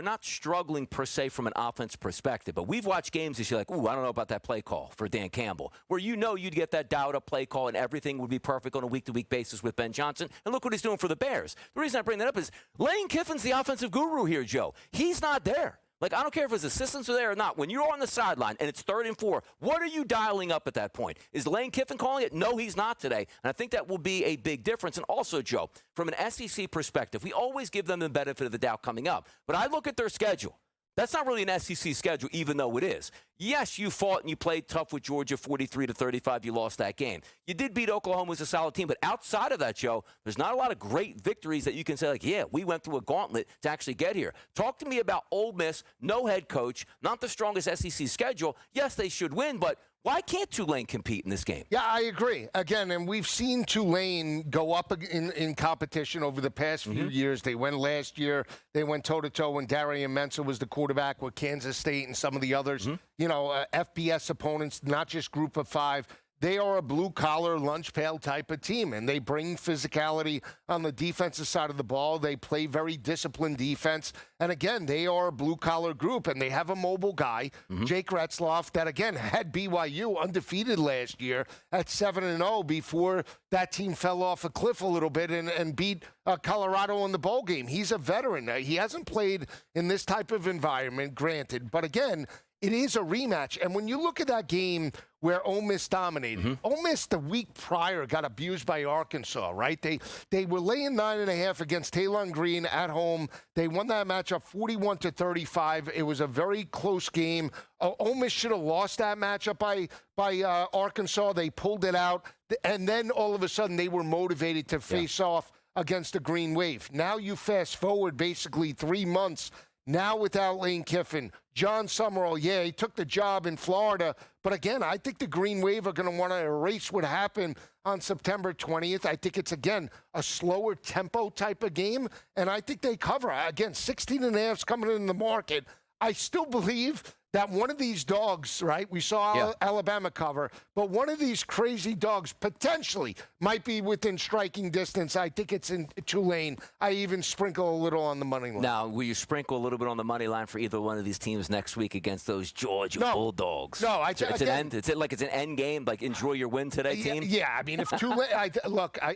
not struggling per se from an offense perspective, but we've watched games that you're like, ooh, I don't know about that play call for Dan Campbell, where you know you'd get that dialed-up play call and everything would be perfect on a week-to-week basis with Ben Johnson. And look what he's doing for the Bears. The reason I bring that up is Lane Kiffin's the offensive guru here, Joe. He's not there. Like, I don't care if his assistants are there or not. When you're on the sideline and it's 3rd and 4, what are you dialing up at that point? Is Lane Kiffin calling it? No, he's not today. And I think that will be a big difference. And also, Joe, from an SEC perspective, we always give them the benefit of the doubt coming up. But I look at their schedule. That's not really an SEC schedule, even though it is. Yes, you fought and you played tough with Georgia, 43-35. You lost that game. You did beat Oklahoma, who's a solid team. But outside of that, Joe, there's not a lot of great victories that you can say, like, yeah, we went through a gauntlet to actually get here. Talk to me about Ole Miss, no head coach, not the strongest SEC schedule. Yes, they should win, but why can't Tulane compete in this game? Yeah, I agree. Again, and we've seen Tulane go up in competition over the past few years. They went last year. They went toe-to-toe when Darian Mensah was the quarterback with Kansas State and some of the others. You know, FBS opponents, not just Group of 5. They are a blue-collar, lunch-pail type of team, and they bring physicality on the defensive side of the ball. They play very disciplined defense. And, again, they are a blue-collar group, and they have a mobile guy, Jake Retzloff, that, again, had BYU undefeated last year at 7-0 before that team fell off a cliff a little bit and beat Colorado in the bowl game. He's a veteran. He hasn't played in this type of environment, granted. But, again, it is a rematch. And when you look at that game where Ole Miss dominated, Ole Miss the week prior got abused by Arkansas, right? They were laying 9.5 against Talon Green at home. They won that matchup 41-35. It was a very close game. Ole Miss should have lost that matchup by Arkansas. They pulled it out. And then all of a sudden they were motivated to face off against the Green Wave. Now you fast forward basically 3 months. Now without Lane Kiffin, John Summerall, he took the job in Florida. But again, I think the Green Wave are going to want to erase what happened on September 20th. I think it's, again, a slower tempo type of game. And I think they cover. Again, 16.5 is coming in the market. I still believe that one of these dogs, right, we saw Alabama cover, but one of these crazy dogs potentially might be within striking distance. I think it's in Tulane. I even sprinkle a little on the money line. Now, will you sprinkle a little bit on the money line for either one of these teams next week against those Georgia Bulldogs? No, it's an end game, like enjoy your win today, team? Yeah, I mean, if Tulane,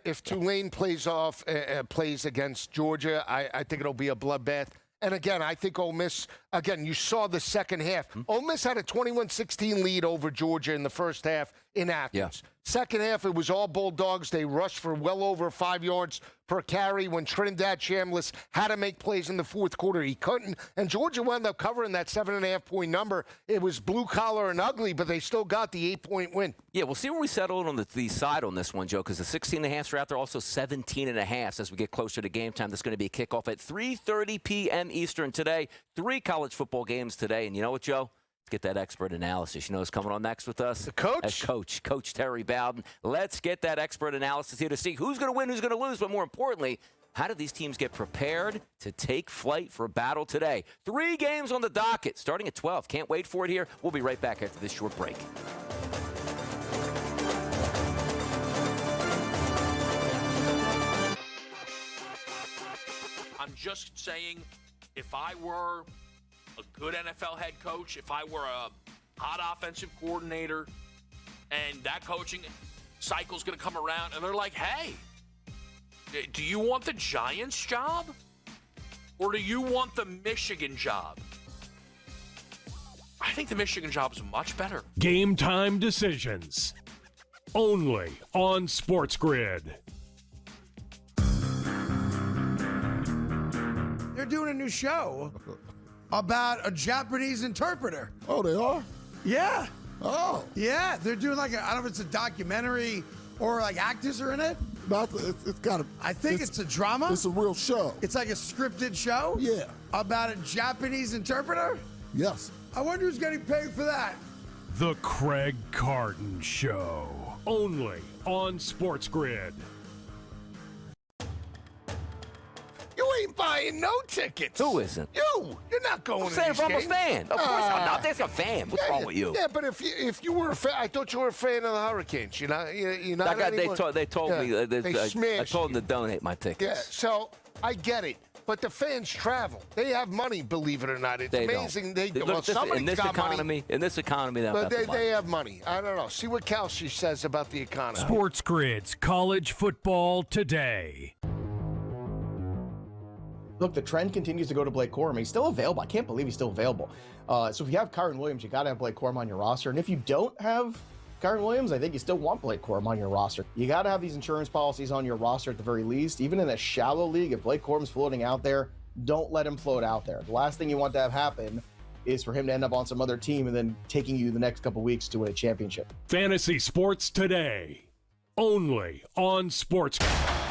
if Tulane plays against Georgia, I think it'll be a bloodbath. And, again, I think Ole Miss, again, you saw the second half. Ole Miss had a 21-16 lead over Georgia in the first half in Athens. Second half, it was all Bulldogs. They rushed for well over 5 yards per carry. When Trinidad Chambliss had to make plays in the fourth quarter, he couldn't. And Georgia wound up covering that 7.5-point number. It was blue-collar and ugly, but they still got the 8-point win. Yeah, we'll see where we settle on the side on this one, Joe, because the 16.5s are out there, also 17.5s as we get closer to game time. That's going to be a kickoff at 3:30 p.m. Eastern today. 3 college football games today. And you know what, Joe? Let's get that expert analysis. You know who's coming on next with us? The coach? Coach Terry Bowden. Let's get that expert analysis here to see who's going to win, who's going to lose, but more importantly, how do these teams get prepared to take flight for a battle today? 3 games on the docket, starting at 12. Can't wait for it here. We'll be right back after this short break. I'm just saying, if I were a good NFL head coach, if I were a hot offensive coordinator, and that coaching cycle's going to come around, and they're like, hey, do you want the Giants job? Or do you want the Michigan job? I think the Michigan job is much better. Game time decisions. Only on SportsGrid. They're doing a new show about a Japanese interpreter. Oh, they are? Yeah. Oh. Yeah, they're doing like I don't know if it's a documentary or like actors are in it. It's got to. I think it's a drama. It's a real show. It's like a scripted show. Yeah. About a Japanese interpreter. Yes. I wonder who's getting paid for that. The Craig Carton Show. Only on SportsGrid. You ain't buying no tickets. Who isn't? You're not going I'm to saying these if I'm a games. fan. Of course I'm not. There's a fan. What's wrong with you? Yeah, but if you were a fan, I thought you were a fan of the Hurricanes. You're not They anymore. told me. They I smashed told them you. to donate my tickets. Yeah, so I get it. But the fans travel. They have money, believe it or not. It's They amazing. don't. Well, Look, somebody's in this got economy, money. they don't But have the money. they have money. I don't know. See what Kelsey says about the economy. SportsGrid's College Football Today. Look, the trend continues to go to Blake Corum. He's still available. I can't believe he's still available. So if you have Kyron Williams, you got to have Blake Corum on your roster. And if you don't have Kyron Williams, I think you still want Blake Corum on your roster. You got to have these insurance policies on your roster at the very least. Even in a shallow league, if Blake Corum's floating out there, don't let him float out there. The last thing you want to have happen is for him to end up on some other team and then taking you the next couple weeks to win a championship. Fantasy Sports Today. Only on SportsGrid.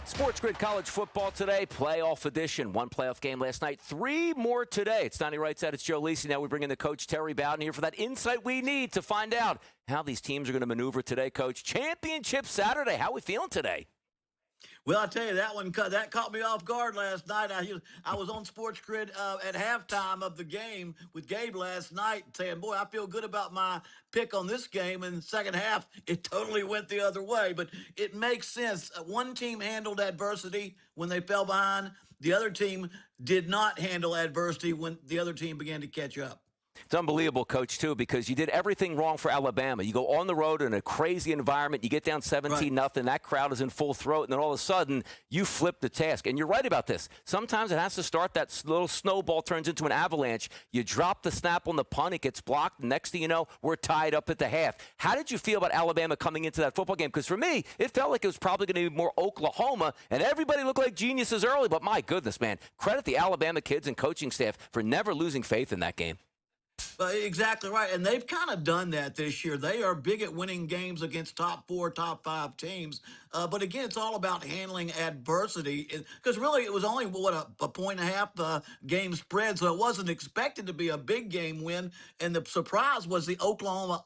SportsGrid College Football Today, playoff edition. 1 playoff game last night, 3 more today. It's Donnie Rightside, it's Joe Lisi. Now we bring in the coach, Terry Bowden, here for that insight we need to find out how these teams are going to maneuver today, Coach. Championship Saturday, how are we feeling today? Well, I tell you, that caught me off guard last night. I was on SportsGrid at halftime of the game with Gabe last night saying, boy, I feel good about my pick on this game. In the second half, it totally went the other way. But it makes sense. One team handled adversity when they fell behind. The other team did not handle adversity when the other team began to catch up. It's unbelievable, Coach, too, because you did everything wrong for Alabama. You go on the road in a crazy environment. You get down 17-0. That crowd is in full throat. And then all of a sudden, you flip the task. And you're right about this. Sometimes it has to start. That little snowball turns into an avalanche. You drop the snap on the punt. It gets blocked. Next thing you know, we're tied up at the half. How did you feel about Alabama coming into that football game? Because for me, it felt like it was probably going to be more Oklahoma. And everybody looked like geniuses early. But my goodness, man, credit the Alabama kids and coaching staff for never losing faith in that game. Exactly right. And they've kind of done that this year. They are big at winning games against top 4, top 5 teams. But again, it's all about handling adversity because really it was only, a point and a half game spread. So it wasn't expected to be a big game win. And the surprise was the Oklahoma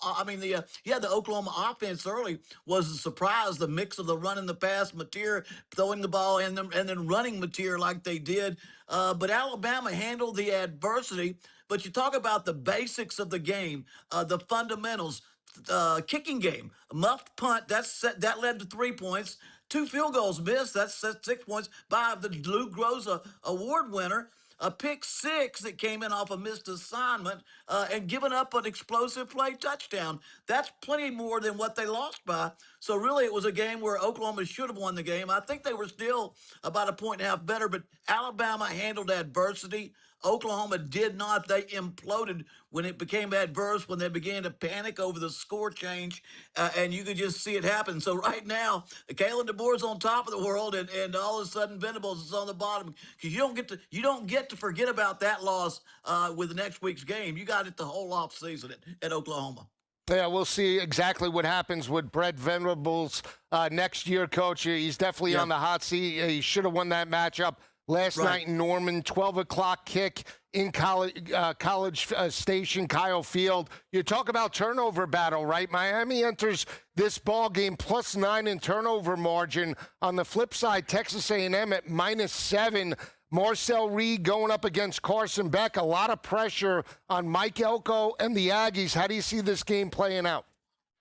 offense early was the surprise, the mix of the run and the pass material, throwing the ball and then running material like they did. But Alabama handled the adversity. But you talk about the basics of the game, the fundamentals, kicking game, muffed punt, that led to 3 points. 2 field goals missed, that's 6 points by the Lou Groza Award winner. A pick 6 that came in off a missed assignment and giving up an explosive play touchdown. That's plenty more than what they lost by. So really it was a game where Oklahoma should have won the game. I think they were still about a point and a half better, but Alabama handled adversity Oklahoma did not. They imploded when it became adverse, when they began to panic over the score change, and you could just see it happen. So right now, Kalen DeBoer's on top of the world, and all of a sudden Venables is on the bottom, because you don't get to forget about that loss with the next week's game. You got it the whole off season at Oklahoma. Yeah, we'll see exactly what happens with Brett Venables next year, Coach. He's definitely on the hot seat. He should have won that matchup last night in Norman. 12 o'clock kick in College Station, Kyle Field. You talk about turnover battle, right? Miami enters this ball game +9 in turnover margin. On the flip side, Texas A&M at -7. Marcel Reed going up against Carson Beck. A lot of pressure on Mike Elko and the Aggies. How do you see this game playing out?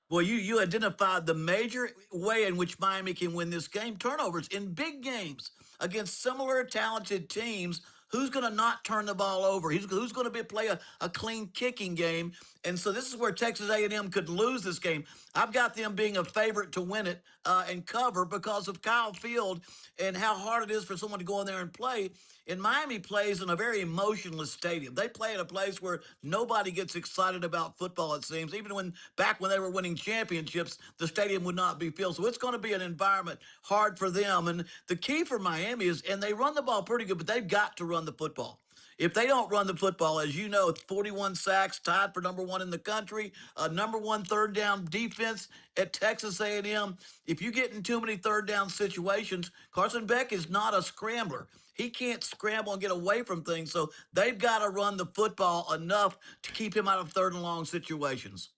Well, you identified the major way in which Miami can win this game: turnovers in big games against similar talented teams. Who's going to not turn the ball over? Who's going to play a clean kicking game? And so this is where Texas A&M could lose this game. I've got them being a favorite to win it and cover because of Kyle Field and how hard it is for someone to go in there and play. And Miami plays in a very emotionless stadium. They play at a place where nobody gets excited about football, it seems. Even back when they were winning championships, the stadium would not be filled. So it's going to be an environment hard for them. And the key for Miami is, and they run the ball pretty good, but they've got to run the football. If they don't run the football, as you know, 41 sacks, tied for #1 in the country, #1 third down defense at Texas A&M. If you get in too many third down situations, Carson Beck is not a scrambler. He can't scramble and get away from things, so they've got to run the football enough to keep him out of third and long situations.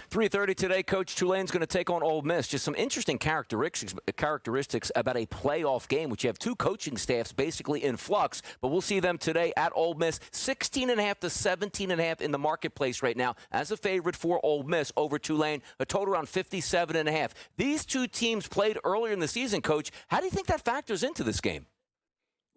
3:30 today, Coach. Tulane's going to take on Ole Miss. Just some interesting characteristics about a playoff game, which you have two coaching staffs basically in flux. But we'll see them today at Ole Miss. 16.5 to 17.5 in the marketplace right now as a favorite for Ole Miss over Tulane. A total around 57.5. These two teams played earlier in the season, Coach. How do you think that factors into this game?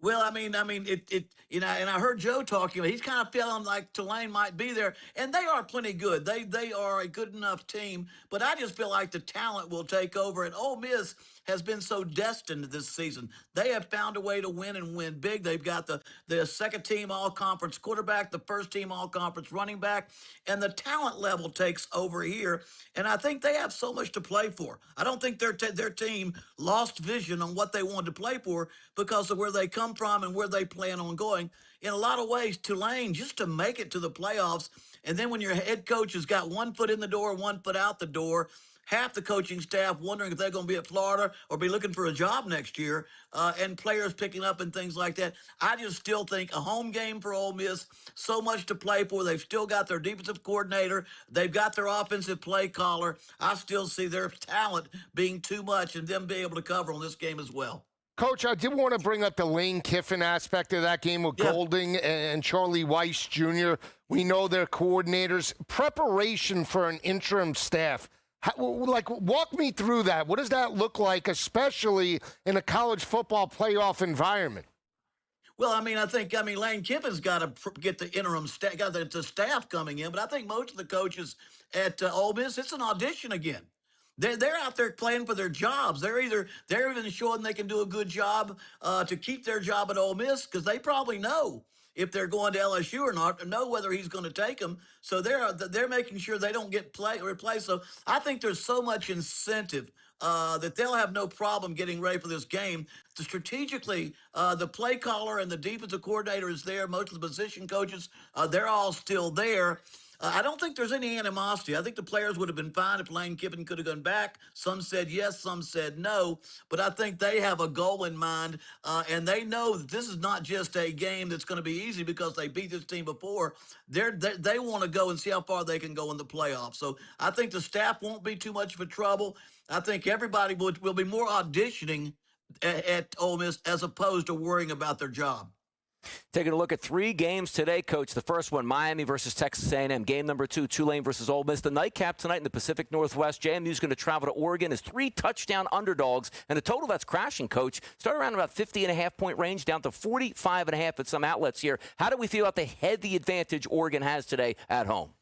Well, I mean, and I heard Joe talking. He's kind of feeling like Tulane might be there, and they are plenty good. They are a good enough team, but I just feel like the talent will take over. And Ole Miss has been so destined this season. They have found a way to win and win big. They've got the second team all-conference quarterback, the first team all-conference running back, and the talent level takes over here. And I think they have so much to play for. I don't think their team lost vision on what they wanted to play for because of where they come from and where they plan on going. In a lot of ways, Tulane, just to make it to the playoffs, and then when your head coach has got 1 foot in the door, 1 foot out the door, half the coaching staff wondering if they're going to be at Florida or be looking for a job next year, and players picking up and things like that. I just still think a home game for Ole Miss, so much to play for. They've still got their defensive coordinator. They've got their offensive play caller. I still see their talent being too much and them being able to cover on this game as well. Coach, I did want to bring up the Lane Kiffin aspect of that game with Golding and Charlie Weiss Jr. We know they're coordinators. Preparation for an interim staff. Walk me through that. What does that look like, especially in a college football playoff environment? Well, I think Lane Kiffin's got to get the interim staff, got the staff coming in, but I think most of the coaches at Ole Miss, it's an audition again. They're out there playing for their jobs. They're even showing they can do a good job to keep their job at Ole Miss because they probably know if they're going to LSU or not, or know whether he's going to take them. So they're making sure they don't get replaced. So I think there's so much incentive that they'll have no problem getting ready for this game. Strategically, the play caller and the defensive coordinator is there. Most of the position coaches, they're all still there. I don't think there's any animosity. I think the players would have been fine if Lane Kiffin could have gone back. Some said yes, some said no. But I think they have a goal in mind, and they know that this is not just a game that's going to be easy because they beat this team before. They want to go and see how far they can go in the playoffs. So I think the staff won't be too much of a trouble. I think everybody will be more auditioning at Ole Miss as opposed to worrying about their job. Taking a look at 3 games today, Coach. The first one, Miami versus Texas A&M. Game number 2, Tulane versus Ole Miss. The nightcap tonight in the Pacific Northwest. JMU's going to travel to Oregon as 3 touchdown underdogs. And the total that's crashing, Coach, start around about 50.5-point range, down to 45.5 at some outlets here. How do we feel about the heavy advantage Oregon has today at home?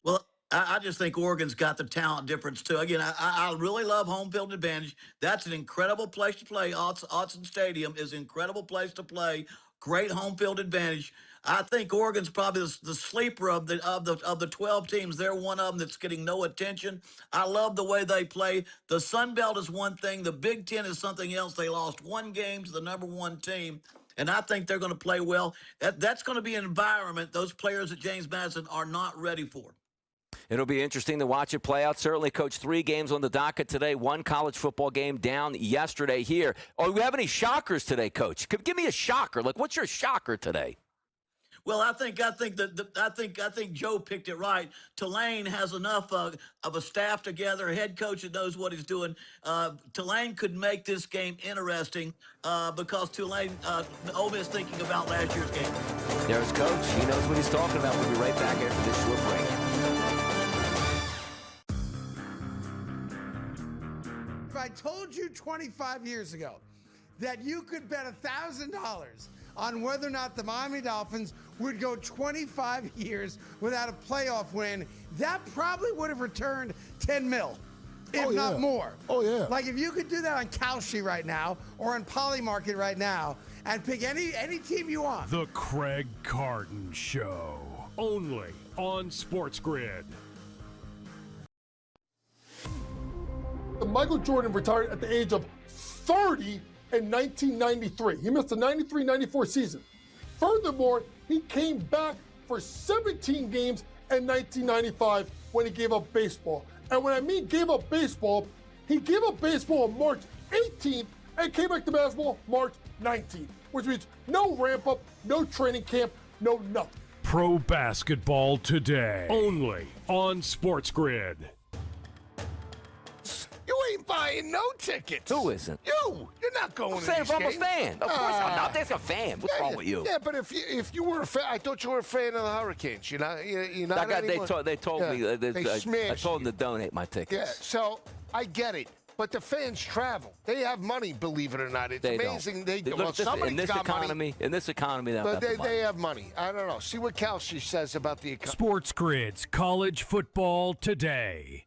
Well, I just think Oregon's got the talent difference, too. Again, I really love home field advantage. That's an incredible place to play. Autzen Stadium is an incredible place to play. great home field advantage. I think Oregon's probably the sleeper of the 12 teams. They're one of them that's getting no attention. I love the way they play. The Sun Belt is one thing. The Big Ten is something else. They lost one game to the number one team, and I think they're going to play well. That's going to be an environment those players at James Madison are not ready for. It'll be interesting to watch it play out. Certainly, Coach, 3 games on the docket today. 1 college football game down yesterday here. Oh, do we have any shockers today, Coach? Give me a shocker. Like, what's your shocker today? Well, I think Joe picked it right. Tulane has enough of a staff together, a head coach that knows what he's doing. Tulane could make this game interesting because Tulane, Ole Miss, thinking about last year's game. There's Coach. He knows what he's talking about. We'll be right back after this short break. If I told you 25 years ago that you could bet $1,000 on whether or not the Miami Dolphins would go 25 years without a playoff win, that probably would have returned 10 mil, if not more. Oh, yeah. Like if you could do that on Kalshi right now or on Polymarket right now and pick any team you want. The Craig Carton Show. Only on SportsGrid. Michael Jordan retired at the age of 30 in 1993. He missed the 93-94 season. Furthermore, he came back for 17 games in 1995 when he gave up baseball. And when I mean gave up baseball, he gave up baseball on March 18th and came back to basketball March 19th, which means no ramp up, no training camp, no nothing. Pro basketball today. Only on SportsGrid. You ain't buying no tickets. Who isn't? You're not going I'm to saying these if I'm games. a fan. Of course I'm not. There's a fan. What's wrong with you? Yeah, but if you were a fan, I thought you were a fan of the Hurricanes. You're not anymore. They told me. They smashed I told them you. to donate my tickets. Yeah, so I get it. But the fans travel. They have money, believe it or not. It's amazing. They do. Well, somebody's got money. In this economy, But they have money. I don't know. See what Kalshi says about the economy. SportsGrid's College Football Today.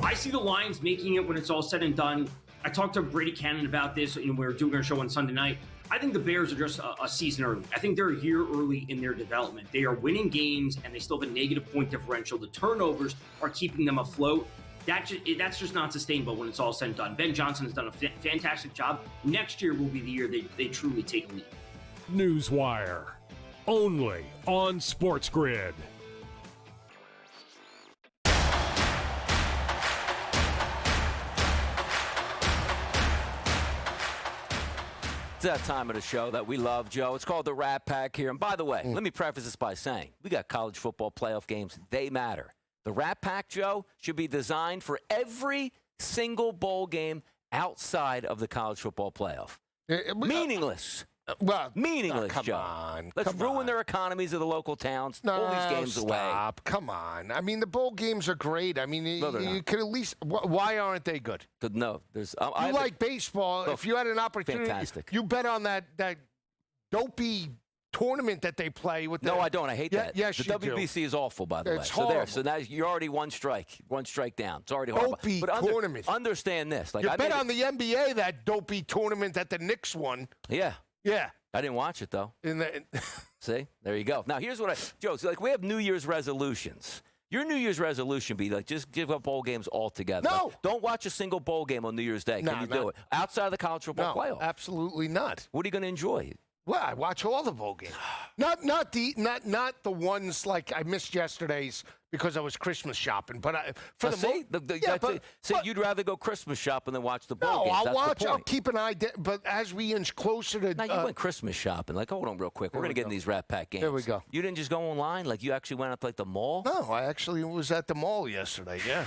I see the Lions making it when it's all said and done. I talked to Brady Cannon about this. We were doing our show on Sunday night. I think the Bears are just a season early. I think they're a year early in their development. They are winning games, and they still have a negative point differential. The turnovers are keeping them afloat. That's just not sustainable when it's all said and done. Ben Johnson has done a fantastic job. Next year will be the year they truly take a lead. Newswire. Only on SportsGrid. It's that time of the show that we love, Joe. It's called the Rat Pack here. And by the way, let me preface this by saying we got college football playoff games. They matter. The Rat Pack, Joe, should be designed for every single bowl game outside of the college football playoff. Meaningless. Meaningless, come Joe. on. Let's come ruin on. their economies of the local towns. Pull these games away. Stop. Come on. I mean, the bowl games are great. I mean, you could at least. Why aren't they good? No, there's. You like baseball. If you had an opportunity, fantastic. You bet on that dopey tournament that they play with. No, I don't. I hate that. Yes, the you WBC do. is awful, by the way. Horrible. So now you're already one strike down. It's already horrible. Dopey but tournament. Understand this. Like you bet on the NBA, that dopey tournament that the Knicks won. Yeah. Yeah. I didn't watch it, though. See? There you go. Now, here's what Joe, so we have New Year's resolutions. Your New Year's resolution be just give up bowl games altogether. No. Like, don't watch a single bowl game on New Year's Day. Can you do it? Outside of the college football playoff? Absolutely not. What are you going to enjoy? Well, I watch all the bowl games. Not the ones like I missed yesterday's because I was Christmas shopping. But you'd rather go Christmas shopping than watch the bowl games. No, I'll keep an eye. But as we inch closer to now, you went Christmas shopping. Like, hold on, real quick. We're going to get in these Rat Pack games. There we go. You didn't just go online? Like, you actually went up to the mall? No, I actually was at the mall yesterday. Yeah.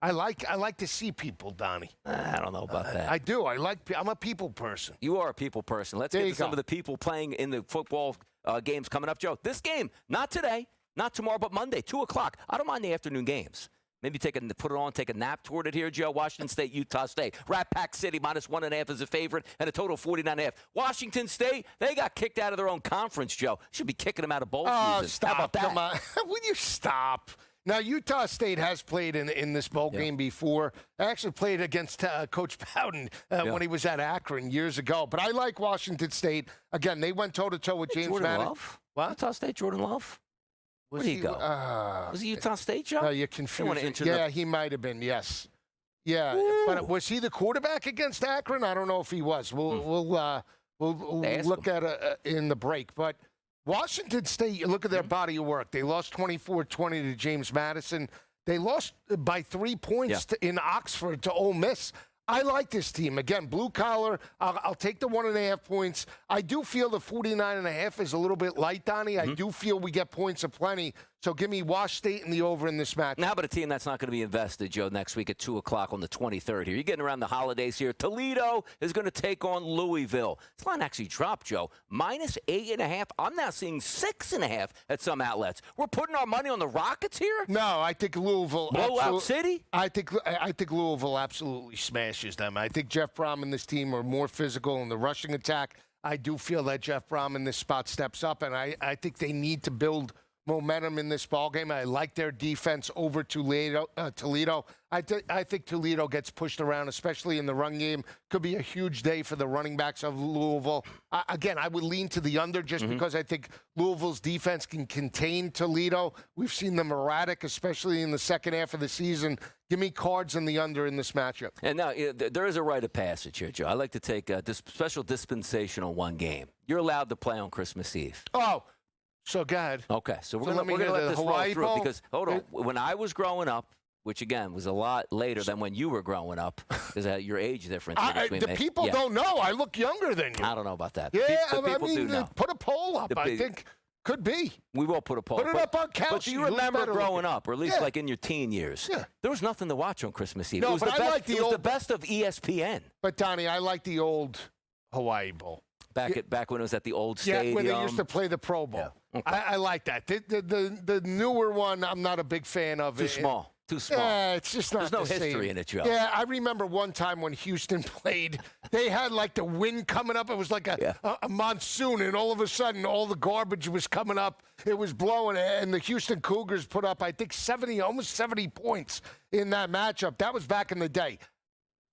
I like to see people, Donnie. I don't know about that. I do. I'm a people person. You are a people person. Let's get to some of the people playing in the football games coming up, Joe. This game, not today, not tomorrow, but Monday, 2 o'clock. I don't mind the afternoon games. Maybe put it on, take a nap toward it here, Joe. Washington State, Utah State. Rat Pack City, -1.5 is a favorite, and a total of 49.5. Washington State, they got kicked out of their own conference, Joe. Should be kicking them out of bowl seasons. Stop. How about that? Come on. Will you stop? Now, Utah State has played in this bowl game before. I actually played against Coach Bowden when he was at Akron years ago. But I like Washington State. Again, they went toe-to-toe with James Jordan Madden. Love? What? Utah State, Jordan Love? Where did he go? Was he Utah State, Joe? No, you're confused. Yeah, he might have been, yes. Yeah, but was he the quarterback against Akron? I don't know if he was. We'll look at it in the break. But Washington State, you look at their body of work. They lost 24-20 to James Madison. They lost by 3 points in Oxford to Ole Miss. I like this team. Again, blue collar. I'll take the 1.5 points. I do feel the 49.5 is a little bit light, Donnie. I do feel we get points aplenty. So give me Wash State and the over in this match. Now, how about a team that's not going to be invested, Joe, next week at 2 o'clock on the 23rd here? You're getting around the holidays here. Toledo is going to take on Louisville. This line actually dropped, Joe. -8.5. I'm now seeing 6.5 at some outlets. We're putting our money on the Rockets here? No, I think Louisville. Blowout City? I think Louisville absolutely smashes them. I think Jeff Brom and this team are more physical in the rushing attack. I do feel that Jeff Brom in this spot steps up, and I think they need to build momentum in this ballgame. I like their defense over Toledo. I think Toledo gets pushed around, especially in the run game. Could be a huge day for the running backs of Louisville. Again, I would lean to the under just because I think Louisville's defense can contain Toledo. We've seen them erratic, especially in the second half of the season. Give me Cards and the under in this matchup. And now, there is a rite of passage here, Joe. I like to take this special dispensation on one game. You're allowed to play on Christmas Eve. Oh, so go ahead. Okay, so we're going to let this roll through because, hold on, when I was growing up, which, again, was a lot later than when you were growing up, because your age difference. The people don't know. I look younger than you. I don't know about that. Yeah, the people do know. Put a poll up, I think. Could be. We will put a poll. Put it up on couch. But do you remember growing up, or at least like in your teen years? Yeah. There was nothing to watch on Christmas Eve. No, it was, but the, I best, like it was the best of ESPN. But, Donnie, I like the old Hawaii Bowl. Back when it was at the old stadium. Yeah, when they used to play the Pro Bowl. Yeah. Okay. I like that. The newer one, I'm not a big fan of. Too small. Yeah, it's just not There's no history in it, Joe. Yeah, I remember one time when Houston played, they had like the wind coming up. It was like a monsoon, and all of a sudden, all the garbage was coming up. It was blowing, and the Houston Cougars put up, I think, almost 70 points in that matchup. That was back in the day.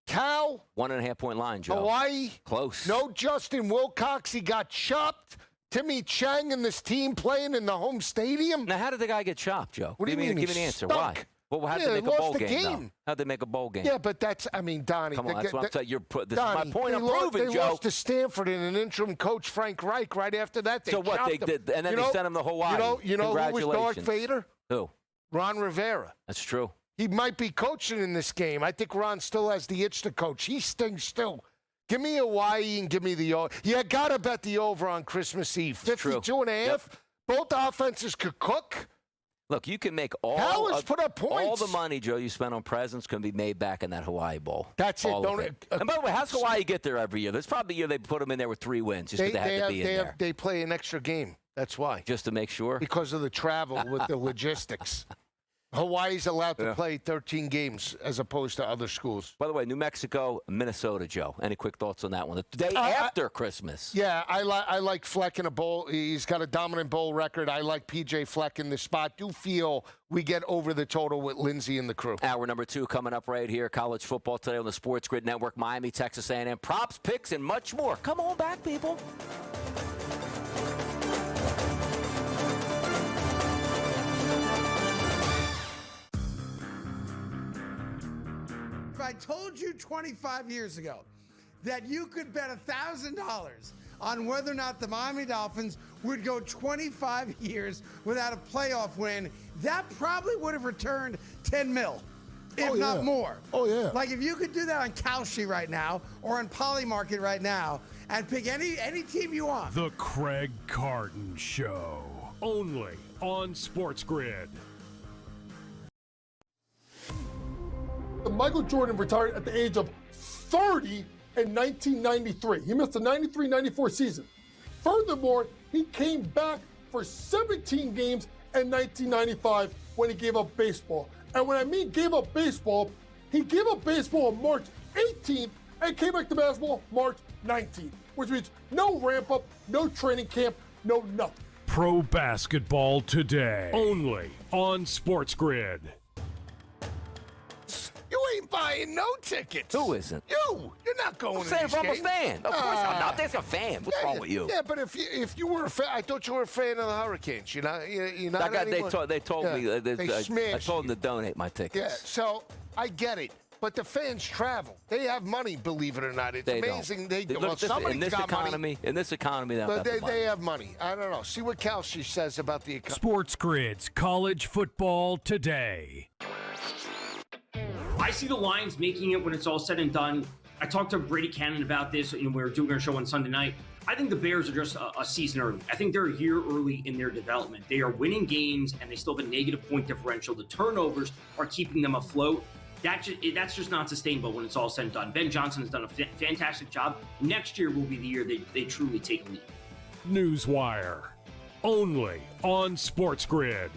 Cal. 1.5 point line, Joe. Hawaii. Close. No Justin Wilcox. He got chopped. Timmy Chang and this team playing in the home stadium. Now, how did the guy get chopped, Joe? What do you mean? Give me an answer. Why? Well, how'd they make a bowl game? How'd they make a bowl game? Yeah, but Donnie. Come on, that's what I'm saying. This Donnie, is my point. I'm proving, Joe. They lost to Stanford and an interim coach, Frank Reich, right after that. So what? They did, and then they sent him to Hawaii. You know who was Darth Vader? Who? Ron Rivera. That's true. He might be coaching in this game. I think Ron still has the itch to coach. He stinks too. Give me Hawaii and give me the over. You got to bet the over on Christmas Eve. 52.5. Yep. Both offenses could cook. Look, you can make all put up points. All the money, Joe, you spent on presents can be made back in that Hawaii Bowl. That's it. And by the way, how's Hawaii get there every year? There's probably a year they put them in there with 3 wins just because they had to be in there. They play an extra game. That's why. Just to make sure? Because of the travel with the logistics. Hawaii's allowed to play 13 games as opposed to other schools. By the way, New Mexico, Minnesota, Joe. Any quick thoughts on that one? The day after Christmas. Yeah, I like Fleck in a bowl. He's got a dominant bowl record. I like P.J. Fleck in this spot. Do feel we get over the total with Lindsay and the crew. Hour number 2 coming up right here. College football today on the SportsGrid Network. Miami, Texas A&M. Props, picks, and much more. Come on back, people. If I told you 25 years ago that you could bet $1,000 on whether or not the Miami Dolphins would go 25 years without a playoff win, that probably would have returned 10 mil, if not more. Oh, yeah. Like if you could do that on Kalshi right now or on Polymarket right now and pick any team you want. The Craig Carton Show, only on SportsGrid. Michael Jordan retired at the age of 30 in 1993. He missed the 93-94 season. Furthermore, he came back for 17 games in 1995 when he gave up baseball. And when I mean gave up baseball, he gave up baseball on March 18th and came back to basketball March 19th, which means no ramp up, no training camp, no nothing. Pro Basketball Today, only on SportsGrid. You ain't buying no tickets. Who isn't? You're not going to Say these if I'm a games. fan. Of course I'm not. There's a fan. What's wrong with you? Yeah, but if you were a fan, I thought you were a fan of the Hurricanes. You're not anymore. They told me. They I smashed told them you. to donate my tickets. Yeah, so I get it. But the fans travel. They have money, believe it or not. It's They amazing. don't. Well, somebody's in this got economy, money. in this economy, But they have money. I don't know. See what Kelsey says about the economy. SportsGrid's College Football Today. I see the Lions making it when it's all said and done. I talked to Brady Cannon about this. We were doing our show on Sunday night. I think the Bears are just a season early. I think they're a year early in their development. They are winning games, and they still have a negative point differential. The turnovers are keeping them afloat. That's just not sustainable when it's all said and done. Ben Johnson has done a fantastic job. Next year will be the year they truly take a lead. Newswire. Only on SportsGrid.